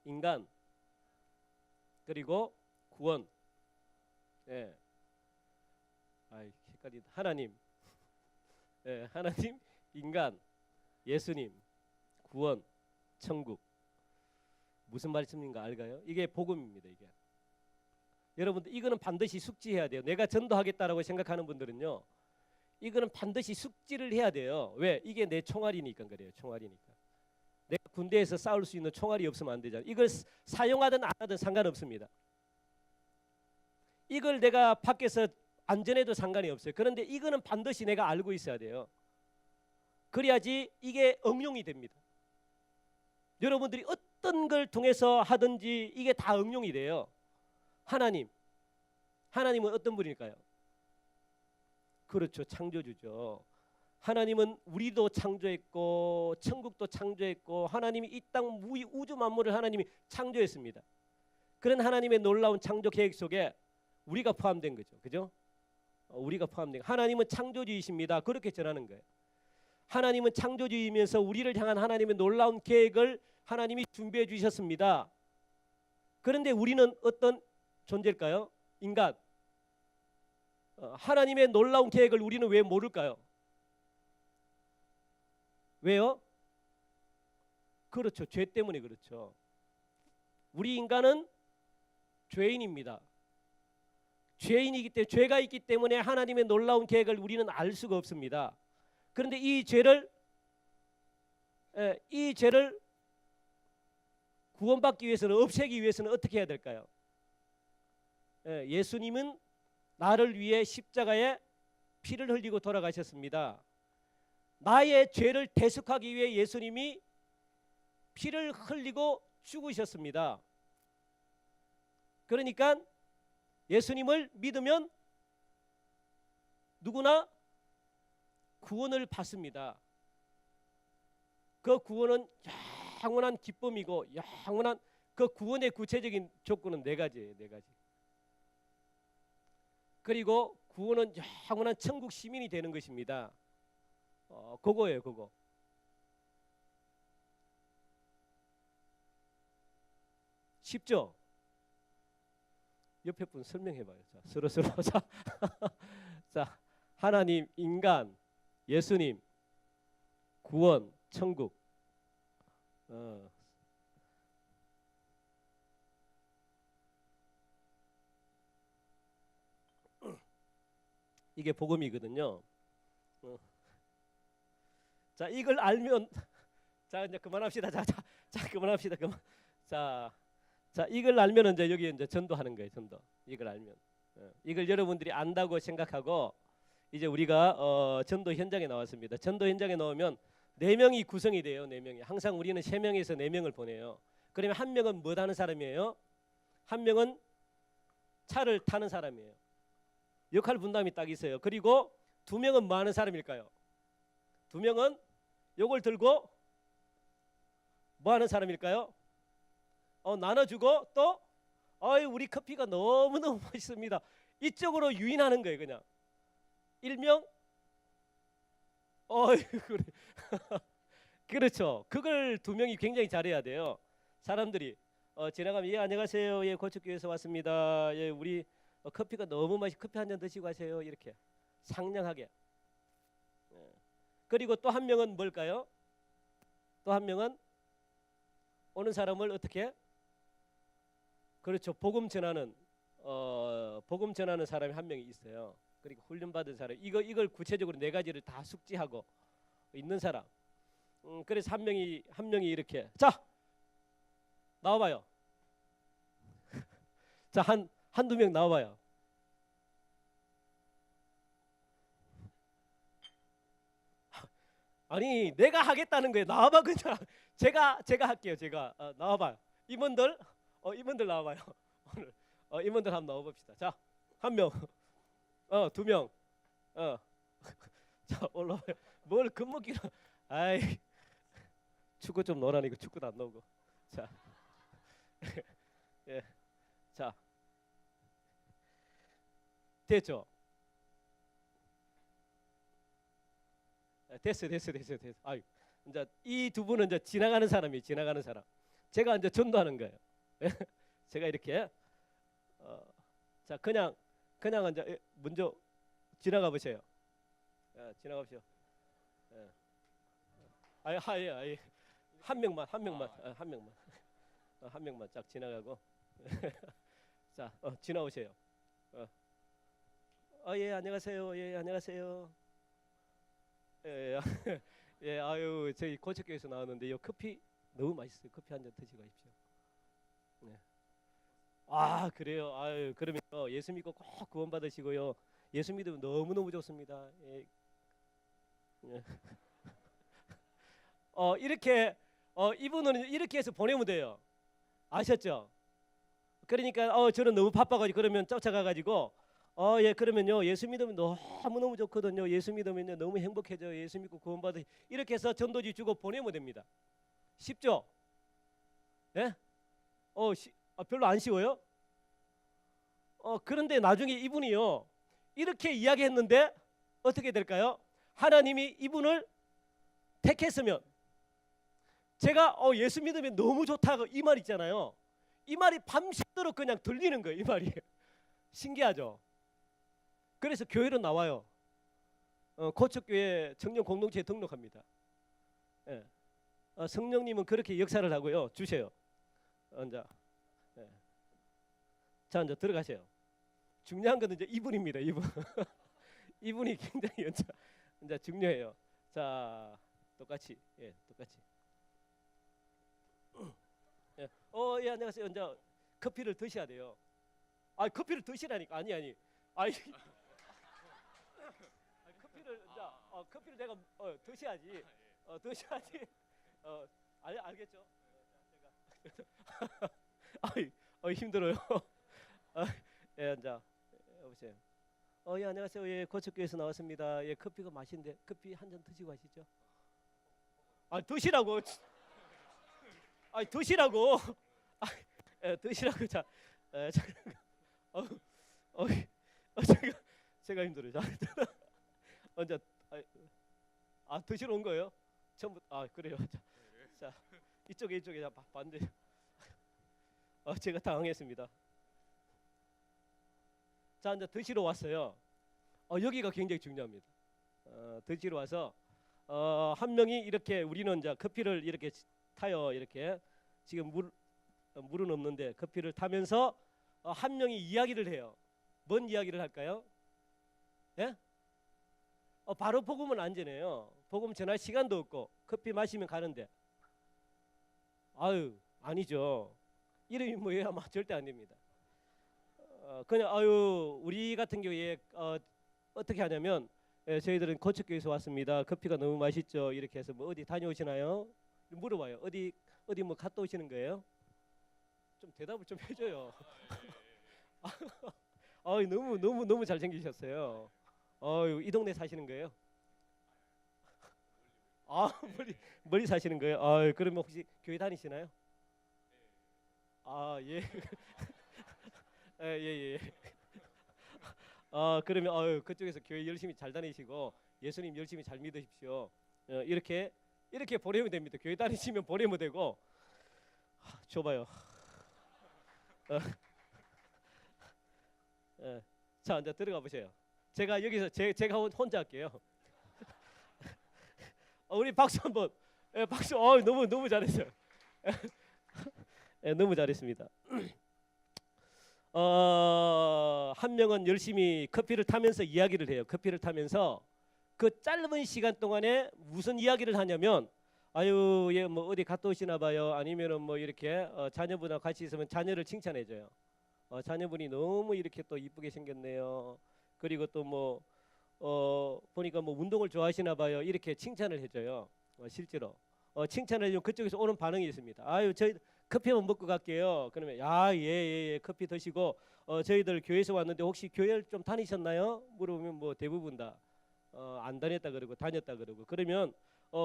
인간, 그리고 구원. 예. 아이, 헷갈린다. 하나님, 예, 하나님, 인간, 예수님, 구원, 천국. 무슨 말씀인가 알까요? 이게 복음입니다. 이게. 여러분들 이거는 반드시 숙지해야 돼요. 내가 전도하겠다라고 생각하는 분들은요, 이거는 반드시 숙지를 해야 돼요. 왜? 이게 내 총알이니까 그래요. 총알이니까. 내가 군대에서 싸울 수 있는 총알이 없으면 안 되잖아요. 이걸 사용하든 안 하든 상관없습니다. 이걸 내가 밖에서 안전해도 상관이 없어요. 그런데 이거는 반드시 내가 알고 있어야 돼요. 그래야지 이게 응용이 됩니다. 여러분들이 어떤 걸 통해서 하든지 이게 다 응용이 돼요. 하나님은 어떤 분일까요? 그렇죠. 창조주죠. 하나님은 우리도 창조했고 천국도 창조했고 하나님이 이 땅 우주 만물을 하나님이 창조했습니다. 그런 하나님의 놀라운 창조 계획 속에 우리가 포함된 거죠. 그죠? 우리가 포함된 하나님은 창조주이십니다. 그렇게 전하는 거예요. 하나님은 창조주이면서 우리를 향한 하나님의 놀라운 계획을 하나님이 준비해 주셨습니다. 그런데 우리는 어떤 존재일까요? 인간. 하나님의 놀라운 계획을 우리는 왜 모를까요? 왜요? 그렇죠. 죄 때문에 그렇죠. 우리 인간은 죄인입니다. 죄인이기 때문에 죄가 있기 때문에 하나님의 놀라운 계획을 우리는 알 수가 없습니다. 그런데 이 죄를 구원받기 위해서는 없애기 위해서는 어떻게 해야 될까요? 예수님은 나를 위해 십자가에 피를 흘리고 돌아가셨습니다. 나의 죄를 대속하기 위해 예수님이 피를 흘리고 죽으셨습니다. 그러니까 예수님을 믿으면 누구나 구원을 받습니다. 그 구원은 영원한 기쁨이고 영원한 그 구원의 구체적인 조건은 네 가지예요. 네 가지. 그리고 구원은 영원한 천국 시민이 되는 것입니다. 그거예요. 그거. 쉽죠? 옆에 분 설명해봐요. 자, 서로 자, 하나님, 인간, 예수님, 구원, 천국. 이게 복음이거든요. 자, 이걸 알면 자 이제 그만합시다. 자 그만합시다. 자 이걸 알면 이제 여기 이제 전도하는 거예요. 전도. 이걸 알면 이걸 여러분들이 안다고 생각하고 이제 우리가 전도 현장에 나왔습니다. 전도 현장에 나오면 4명이 구성이 돼요. 4명이. 항상 우리는 3명에서 4명을 보내요. 그러면 한 명은 뭐 하는 사람이에요? 한 명은 차를 타는 사람이에요. 역할 분담이 딱 있어요. 그리고 2명은 뭐 하는 사람일까요? 2명은 요걸 들고 뭐 하는 사람일까요? 나눠주고 또 우리 커피가 너무너무 맛있습니다. 이쪽으로 유인하는 거예요. 그냥 일명 그래. 그렇죠. 그걸 2명이 굉장히 잘해야 돼요. 사람들이 지나가면 예 안녕하세요. 예 고척교회에서 왔습니다. 예 우리 커피가 너무 커피 한 잔 드시고 가세요. 이렇게 상냥하게. 그리고 또 한 명은 뭘까요? 또 한 명은 오는 사람을 어떻게? 그렇죠. 복음 전하는 사람이 한 명이 있어요. 그리고 훈련받은 사람. 이걸 구체적으로 4가지를 다 숙지하고 있는 사람. 그래서 한 명이 이렇게 자 나와봐요. 자 한두 명 나와봐요. 아니 내가 하겠다는 거예요. 나와봐 그냥. 제가 할게요. 제가 나와봐요. 임원들 임원들 나와봐요. 오늘 임원들 한번 나와봅시다. 자 한 명, 두 명, 자 올라와요. 뭘 금목기로? 아이 축구 좀 놀아니까 축구도 안 나오고. 자, 예, 자 됐죠? 됐어. 아유, 이제 이 두 분은 이제 지나가는 사람이에요. 지나가는 사람. 제가 이제 전도하는 거예요. 제가 이렇게 자 그냥 이제 먼저 지나가 보세요. 지나가 보세요. 아예 한 명만 한 명만 쫙 지나가고 자 지나오세요. 예 안녕하세요. 예 안녕하세요. 예, 예 아유 저희 고척교에서 나왔는데 요 커피 너무 맛있어요. 커피 한 잔 드시고 가십시오. 네. 아 그래요. 아유 그러면 예수 믿고 꼭 구원 받으시고요. 예수 믿으면 너무 너무 좋습니다. 예. 예. 이렇게 이분은 이렇게 해서 보내면 돼요. 아셨죠? 그러니까 저는 너무 바빠가지고 그러면 쫓아가가지고 예 그러면요 예수 믿으면 너무 너무 좋거든요. 예수 믿으면 너무 행복해져요. 예수 믿고 구원받으 이렇게 해서 전도지 주고 보내면 됩니다. 쉽죠? 예? 별로 안 쉬워요? 그런데 나중에 이분이요 이렇게 이야기했는데 어떻게 될까요? 하나님이 이분을 택했으면 제가 예수 믿으면 너무 좋다고 이 말 있잖아요. 이 말이 밤새도록 그냥 들리는 거예요. 이 말이 신기하죠? 그래서 교회로 나와요. 고척교회 청년 공동체에 등록합니다. 예. 성령님은 그렇게 역사를 하고요. 주세요. 자, 예. 자 이제 들어가세요. 중요한 건 이제 이분입니다. 이분 이분이 굉장히 이제 중요해요. 자 똑같이 똑같이. 예. 예 안녕하세요. 이제 커피를 드셔야 돼요. 커피를 드시라니까 아니. 커피를 이제 커피를 내가 드셔야지. 드셔야지. 알겠죠? 제가 힘들어요. 예, 이제 여보세요. 예 안녕하세요. 예 고척교에서 나왔습니다. 예 커피가 맛있는데 커피 한 잔 드시고 가시죠. 드시라고. 드시라고. 드시라고. 자, 제가 힘들어요. 언제 드시러 온 거예요? 전부 그래요. 자 이쪽에 반대. 제가 당황했습니다. 자 이제 드시러 왔어요. 여기가 굉장히 중요합니다. 드시러 와서 한 명이 이렇게 우리는 이제 커피를 이렇게 타요. 이렇게 지금 물은 없는데 커피를 타면서 한 명이 이야기를 해요. 뭔 이야기를 할까요? 예? 바로 복음은 안 전해요. 복음 전할 시간도 없고 커피 마시면 가는데 아니죠. 이름이 뭐예요? 아마 절대 안 됩니다. 그냥 우리 같은 경우에 어떻게 하냐면 저희들은 고척교에서 왔습니다. 커피가 너무 맛있죠. 이렇게 해서 뭐 어디 다녀오시나요? 물어봐요. 어디 뭐 갔다 오시는 거예요? 좀 대답을 좀 해줘요. 너무 잘생기셨어요. 이 동네 사시는 거예요? 멀리 사시는 거예요? 그러면 혹시 교회 다니시나요? 예. 예. 그러면 그쪽에서 교회 열심히 잘 다니시고 예수님 열심히 잘 믿으십시오. 이렇게 보내면 됩니다. 교회 다니시면 보내면 되고. 줘봐요. 자 이제 들어가 보세요. 제가 여기서 제가 혼자 할게요. 우리 박수 한번. 박수. 너무 잘했어요. 너무 잘했습니다. 한 명은 열심히 커피를 타면서 이야기를 해요. 커피를 타면서 그 짧은 시간 동안에 무슨 이야기를 하냐면 아유, 얘 뭐 어디 갔다 오시나 봐요. 아니면은 뭐 이렇게 자녀분하고 같이 있으면 자녀를 칭찬해줘요. 자녀분이 너무 이렇게 또 이쁘게 생겼네요. 그리고 또 뭐 보니까 뭐 운동을 좋아하시나 봐요. 이렇게 칭찬을 해줘요. 실제로 칭찬을 해주면 그쪽에서 오는 반응이 있습니다. 아유, 저희 커피 한번 먹고 갈게요. 그러면 예, 커피 드시고 저희들 교회에서 왔는데 혹시 교회를 좀 다니셨나요? 물어보면 뭐 대부분 다 안 다녔다 그러고 다녔다 그러고. 그러면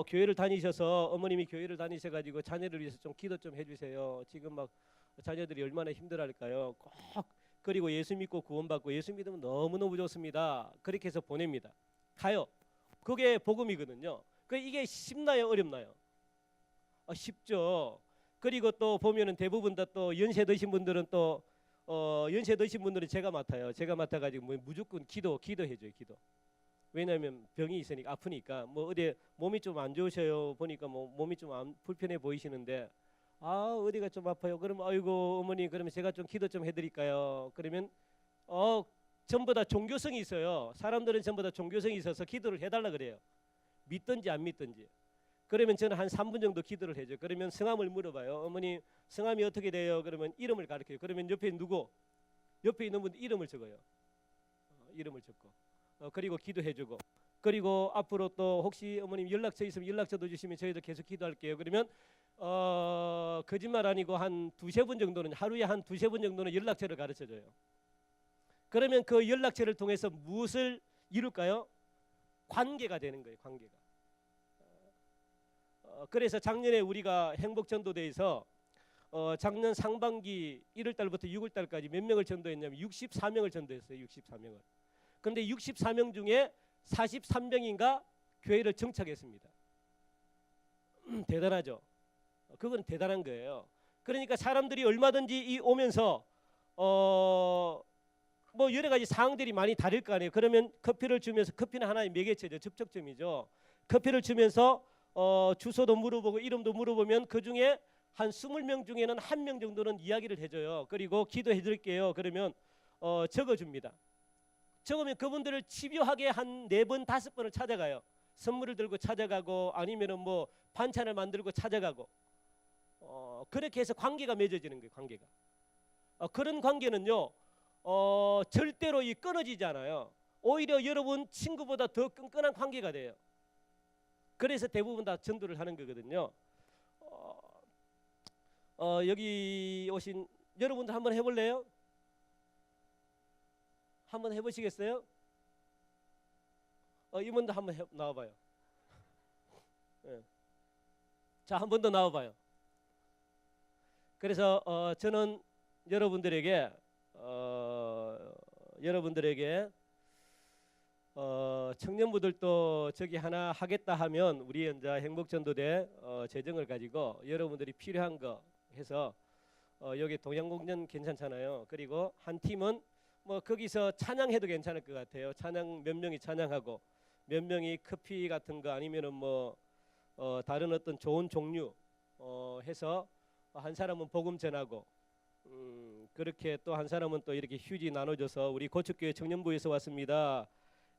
교회를 다니셔서 어머님이 교회를 다니셔가지고 자녀를 위해서 좀 기도 좀 해주세요. 지금 막 자녀들이 얼마나 힘들어할까요? 꼭 그리고 예수 믿고 구원받고 예수 믿으면 너무너무 좋습니다. 그렇게 해서 보냅니다. 가요. 그게 복음이거든요. 이게 쉽나요? 어렵나요? 쉽죠. 그리고 또 보면은 대부분 다 또 연세 드신 분들은 또 연세 드신 분들은 제가 맡아요. 제가 맡아가지고 뭐 무조건 기도해줘요. 기도. 왜냐하면 병이 있으니까 아프니까 뭐 어디 몸이 좀 안 좋으셔요. 보니까 뭐 몸이 좀 불편해 보이시는데 어디가 좀 아파요. 그러면 아이고 어머니 그러면 제가 좀 기도 좀 해드릴까요? 그러면 전부 다 종교성이 있어요. 사람들은 전부 다 종교성이 있어서 기도를 해달라 그래요. 믿든지 안 믿든지. 그러면 저는 한 3분 정도 기도를 해줘요. 그러면 성함을 물어봐요. 어머니 성함이 어떻게 돼요? 그러면 이름을 가르쳐요. 그러면 옆에 누구? 옆에 있는 분 이름을 적어요. 이름을 적고 그리고 기도해주고 그리고 앞으로 또 혹시 어머님 연락처 있으면 연락처도 주시면 저희도 계속 기도할게요. 그러면 거짓말 아니고 한 두세 번 정도는 하루에 한 두세 번 정도는 연락처를 가르쳐줘요. 그러면 그 연락처를 통해서 무엇을 이룰까요? 관계가 되는 거예요. 관계가. 그래서 작년에 우리가 행복전도대에서 작년 상반기 1월달부터 6월달까지 몇 명을 전도했냐면 64명을 전도했어요. 64명을. 그런데 64명 중에 43명인가 교회를 정착했습니다. 대단하죠. 그건 대단한 거예요. 그러니까 사람들이 얼마든지 오면서 뭐 여러 가지 사항들이 많이 다를 거 아니에요. 그러면 커피를 주면서 커피는 하나의 매개체죠. 접촉점이죠. 커피를 주면서 주소도 물어보고 이름도 물어보면 그 중에 한 20명 중에는 한 명 정도는 이야기를 해줘요. 그리고 기도해 드릴게요. 그러면 적어줍니다. 적으면 그분들을 집요하게 한 4번 5번을 찾아가요. 선물을 들고 찾아가고 아니면은 뭐 반찬을 만들고 찾아가고 그렇게 해서 관계가 맺어지는 거예요. 관계가. 그런 관계는요 절대로 끊어지지 않아요. 오히려 여러분 친구보다 더 끈끈한 관계가 돼요. 그래서 대부분 다 전도를 하는 거거든요. 여기 오신 여러분들 한번 해볼래요? 한번 해보시겠어요? 이분도 한번 나와봐요. 네. 자, 한 번 더 나와봐요. 그래서 저는 여러분들에게 청년부들도 저기 하나 하겠다 하면 우리 현자 행복전도대 재정을 가지고 여러분들이 필요한 거 해서 여기 동양공연 괜찮잖아요. 그리고 한 팀은 뭐 거기서 찬양해도 괜찮을 것 같아요. 찬양 몇 명이 찬양하고 몇 명이 커피 같은 거 아니면은 뭐 다른 어떤 좋은 종류 해서 한 사람은 복음 전하고 그렇게 또 한 사람은 또 이렇게 휴지 나눠줘서 우리 고척교회 청년부에서 왔습니다.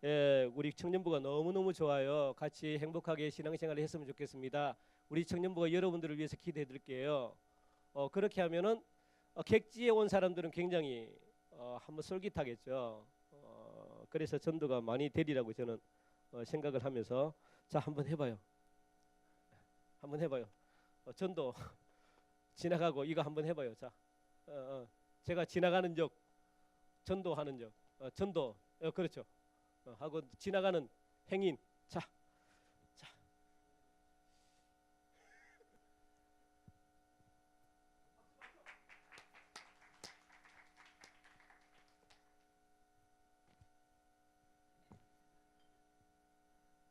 예, 우리 청년부가 너무너무 좋아요. 같이 행복하게 신앙생활을 했으면 좋겠습니다. 우리 청년부가 여러분들을 위해서 기도해 드릴게요. 그렇게 하면은 객지에 온 사람들은 굉장히 한번 솔깃하겠죠. 그래서 전도가 많이 되리라고 저는 생각을 하면서 자 한번 해봐요. 한번 해봐요. 전도 지나가고 이거 한번 해봐요. 자, 제가 지나가는 적, 전도하는 적, 전도, 그렇죠. 하고 지나가는 행인. 자.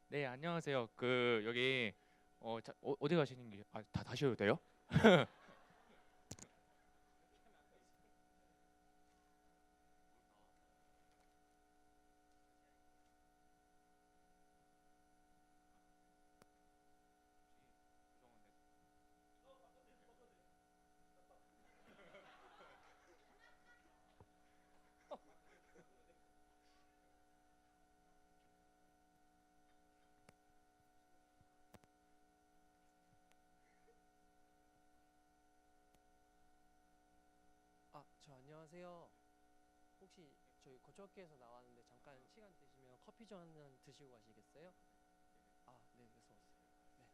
네, 안녕하세요. 여기 어디 가시는 게 다 다셔도 돼요? 저 안녕하세요. 혹시 저희 고척교에서 나왔는데 잠깐 시간 되시면 커피 좀 한 잔 드시고 가시겠어요? 아, 네, 그래서 왔어요. 네.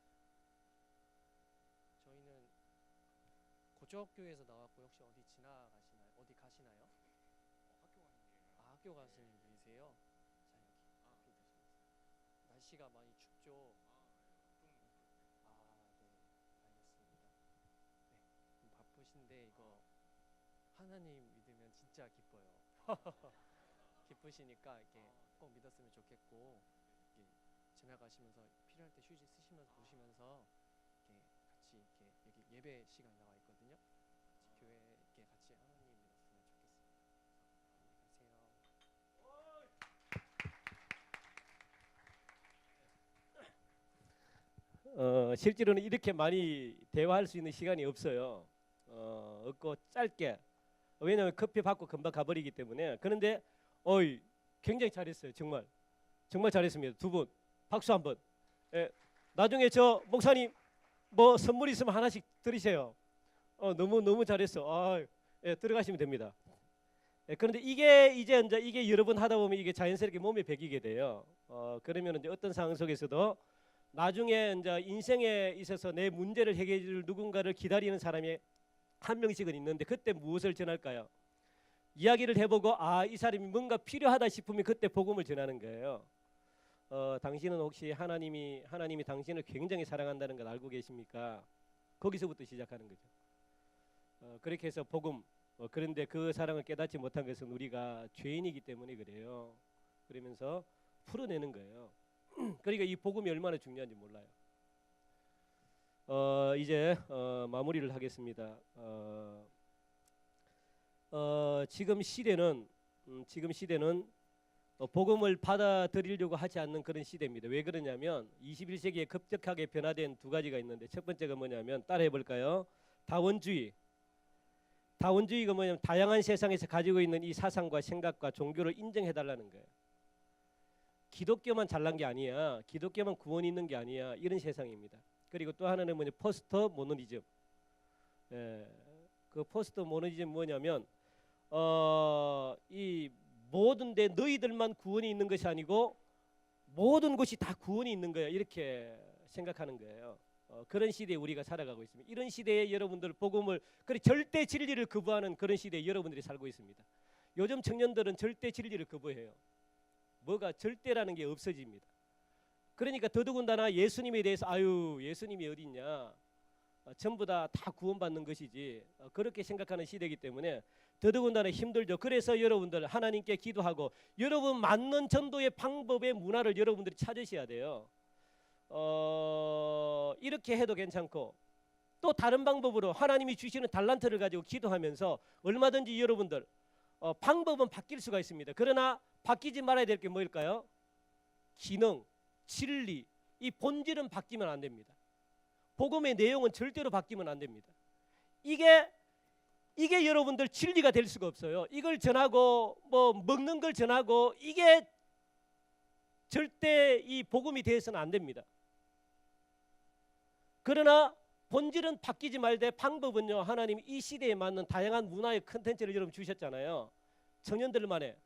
저희는 고척교에서 나왔고 혹시 어디 지나가시나요? 어디 가시나요? 아, 학교 가시는 길이세요? 자, 여기 커피 드시면서. 날씨가 많이 춥죠? 아, 네, 알겠습니다. 네, 좀 바쁘신데 이거 하나님 믿으면 진짜 기뻐요. 기쁘시니까 이렇게 꼭 믿었으면 좋겠고 이렇게 지나가시면서 필요할 때 휴지 쓰시면서 보시면서 이렇게 같이 이렇게 여기 예배 시간 나와 있거든요. 같이 교회 이렇게 같이 하나님 믿었으면 좋겠습니다. 안녕히 가세요. 실제로는 이렇게 많이 대화할 수 있는 시간이 없어요. 없고 짧게. 왜냐하면 커피 받고 금방 가버리기 때문에. 그런데 어이 굉장히 잘했어요. 정말 정말 잘했습니다. 두 분 박수 한번. 예, 나중에 저 목사님 뭐 선물 있으면 하나씩 드리세요. 너무 너무 잘했어. 예, 들어가시면 됩니다. 예, 그런데 이게 이제 이게 여러 번 하다 보면 이게 자연스럽게 몸에 배기게 돼요. 그러면 이제 어떤 상황 속에서도 나중에 이제 인생에 있어서 내 문제를 해결해 줄 누군가를 기다리는 사람이 한 명씩은 있는데 그때 무엇을 전할까요? 이야기를 해보고 이 사람이 뭔가 필요하다 싶으면 그때 복음을 전하는 거예요. 당신은 혹시 하나님이 당신을 굉장히 사랑한다는 걸 알고 계십니까? 거기서부터 시작하는 거죠. 그렇게 해서 복음. 그런데 그 사랑을 깨닫지 못한 것은 우리가 죄인이기 때문에 그래요. 그러면서 풀어내는 거예요. 그러니까 이 복음이 얼마나 중요한지 몰라요. 이제 마무리를 하겠습니다. 지금 시대는 복음을 받아들이려고 하지 않는 그런 시대입니다. 왜 그러냐면 21세기에 급격하게 변화된 두 가지가 있는데 첫 번째가 뭐냐면 따라해 볼까요? 다원주의. 다원주의가 뭐냐면 다양한 세상에서 가지고 있는 이 사상과 생각과 종교를 인정해 달라는 거예요. 기독교만 잘난 게 아니야. 기독교만 구원이 있는 게 아니야. 이런 세상입니다. 그리고 또 하나는 뭐냐? 포스트 모노니즘. 그 포스트 모노니즘 뭐냐면 이 모든 데 너희들만 구원이 있는 것이 아니고 모든 곳이 다 구원이 있는 거야. 이렇게 생각하는 거예요. 그런 시대에 우리가 살아가고 있습니다. 이런 시대에 여러분들 복음을 절대 진리를 거부하는 그런 시대에 여러분들이 살고 있습니다. 요즘 청년들은 절대 진리를 거부해요. 뭐가 절대라는 게 없어집니다. 그러니까 더더군다나 예수님에 대해서 예수님이 어디 있냐. 전부 다 구원받는 것이지. 그렇게 생각하는 시대이기 때문에 더더군다나 힘들죠. 그래서 여러분들 하나님께 기도하고 여러분 맞는 전도의 방법의 문화를 여러분들이 찾으셔야 돼요. 이렇게 해도 괜찮고 또 다른 방법으로 하나님이 주시는 달란트를 가지고 기도하면서 얼마든지 여러분들 방법은 바뀔 수가 있습니다. 그러나 바뀌지 말아야 될 게 뭐일까요? 기능, 진리, 이 본질은 바뀌면 안 됩니다. 복음의 내용은 절대로 바뀌면 안 됩니다. 이게 여러분들 진리가 될 수가 없어요. 이걸 전하고 뭐 먹는 걸 전하고 이게 절대 이 복음이 되어서는 안 됩니다. 그러나 본질은 바뀌지 말되 방법은요. 하나님이 이 시대에 맞는 다양한 문화의 컨텐츠를 여러분 주셨잖아요. 청년들만에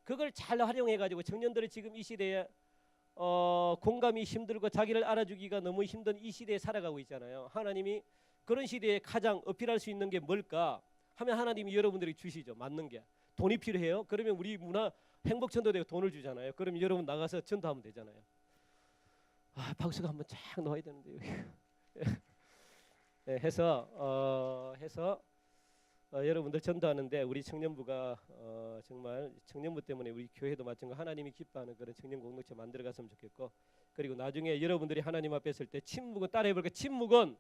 그걸 잘 활용해가지고 청년들이 지금 이 시대에 공감이 힘들고 자기를 알아주기가 너무 힘든 이 시대에 살아가고 있잖아요. 하나님이 그런 시대에 가장 어필할 수 있는 게 뭘까 하면 하나님이 여러분들이 주시죠. 맞는 게. 돈이 필요해요. 그러면 우리 문화 행복전도대가 돈을 주잖아요. 그러면 여러분 나가서 전도하면 되잖아요. 박수가 한번 쫙 나와야 되는데요. 해서 여러분들 전도하는데 우리 청년부가 정말 청년부 때문에 우리 교회도 마찬가지로 하나님이 기뻐하는 그런 청년 공동체 만들어갔으면 좋겠고 그리고 나중에 여러분들이 하나님 앞에 설 때 침묵은 따라해볼까요? 침묵은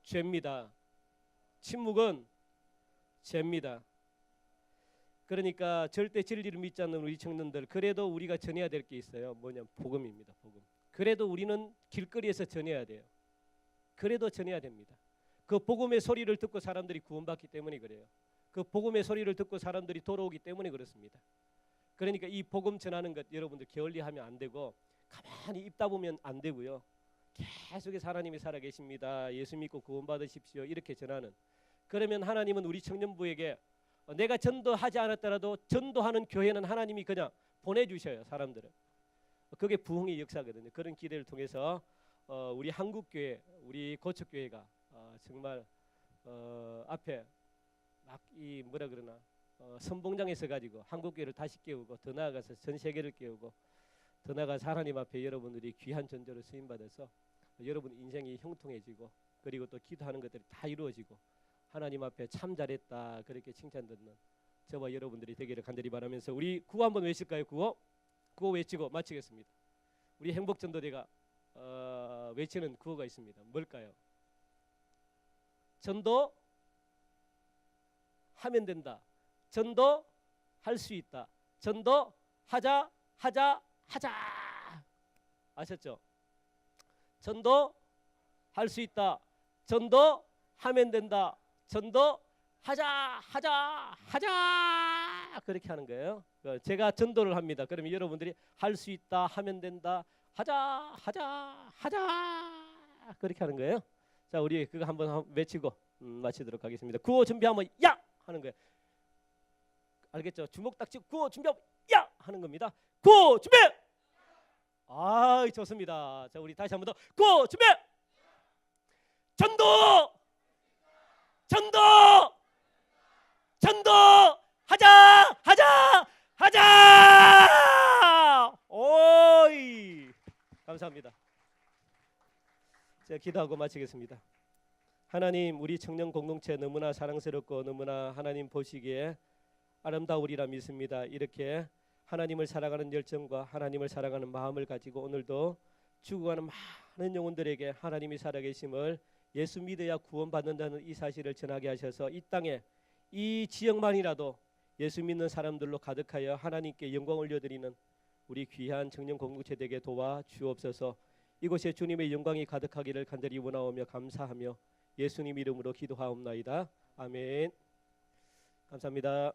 죄입니다. 침묵은 죄입니다. 그러니까 절대 진리를 믿지 않는 우리 청년들 그래도 우리가 전해야 될 게 있어요. 뭐냐면 복음입니다. 복음. 그래도 우리는 길거리에서 전해야 돼요. 그래도 전해야 됩니다. 그 복음의 소리를 듣고 사람들이 구원받기 때문에 그래요. 그 복음의 소리를 듣고 사람들이 돌아오기 때문에 그렇습니다. 그러니까 이 복음 전하는 것 여러분들 게을리하면 안 되고 가만히 입다 보면 안 되고요. 계속해서 하나님이 살아계십니다. 예수 믿고 구원받으십시오. 이렇게 전하는. 그러면 하나님은 우리 청년부에게 내가 전도하지 않았더라도 전도하는 교회는 하나님이 그냥 보내주셔요, 사람들을. 그게 부흥의 역사거든요. 그런 기대를 통해서 우리 한국교회, 우리 고척교회가 정말 앞에 막 이 뭐라 그러나 선봉장에서 가지고 한국교회를 다시 깨우고 더 나아가서 전 세계를 깨우고 더 나아가서 하나님 앞에 여러분들이 귀한 존재로 쓰임받아서 여러분 인생이 형통해지고 그리고 또 기도하는 것들이 다 이루어지고 하나님 앞에 참 잘했다 그렇게 칭찬듣는 저와 여러분들이 되기를 간절히 바라면서 우리 구호 한번 외칠까요? 구호 외치고 마치겠습니다. 우리 행복전도대가 외치는 구호가 있습니다. 뭘까요? 전도 하면 된다. 전도 할 수 있다. 전도 하자. 아셨죠? 전도 할 수 있다. 전도 하면 된다. 전도 하자. 그렇게 하는 거예요. 제가 전도를 합니다. 그러면 여러분들이 할 수 있다. 하면 된다. 하자. 그렇게 하는 거예요. 자, 우리 그거 한번 외치고 마치도록 하겠습니다. 구호 준비하면 야 하는 거예요. 알겠죠? 주먹 딱 쥐고 구호 준비하면 야 하는 겁니다. 구호 준비. 아, 좋습니다. 자, 우리 다시 한번 더 구호 준비. 전도 하자. 오이, 감사합니다. 제가 기도하고 마치겠습니다. 하나님, 우리 청년 공동체 너무나 사랑스럽고 너무나 하나님 보시기에 아름다우리라 믿습니다. 이렇게 하나님을 사랑하는 열정과 하나님을 사랑하는 마음을 가지고 오늘도 죽어가는 많은 영혼들에게 하나님이 살아계심을 예수 믿어야 구원받는다는 이 사실을 전하게 하셔서 이 땅에 이 지역만이라도 예수 믿는 사람들로 가득하여 하나님께 영광 올려드리는 우리 귀한 청년 공동체 되게 도와 주옵소서. 이곳에 주님의 영광이 가득하기를 간절히 원하오며 감사하며 예수님 이름으로 기도하옵나이다. 아멘. 감사합니다.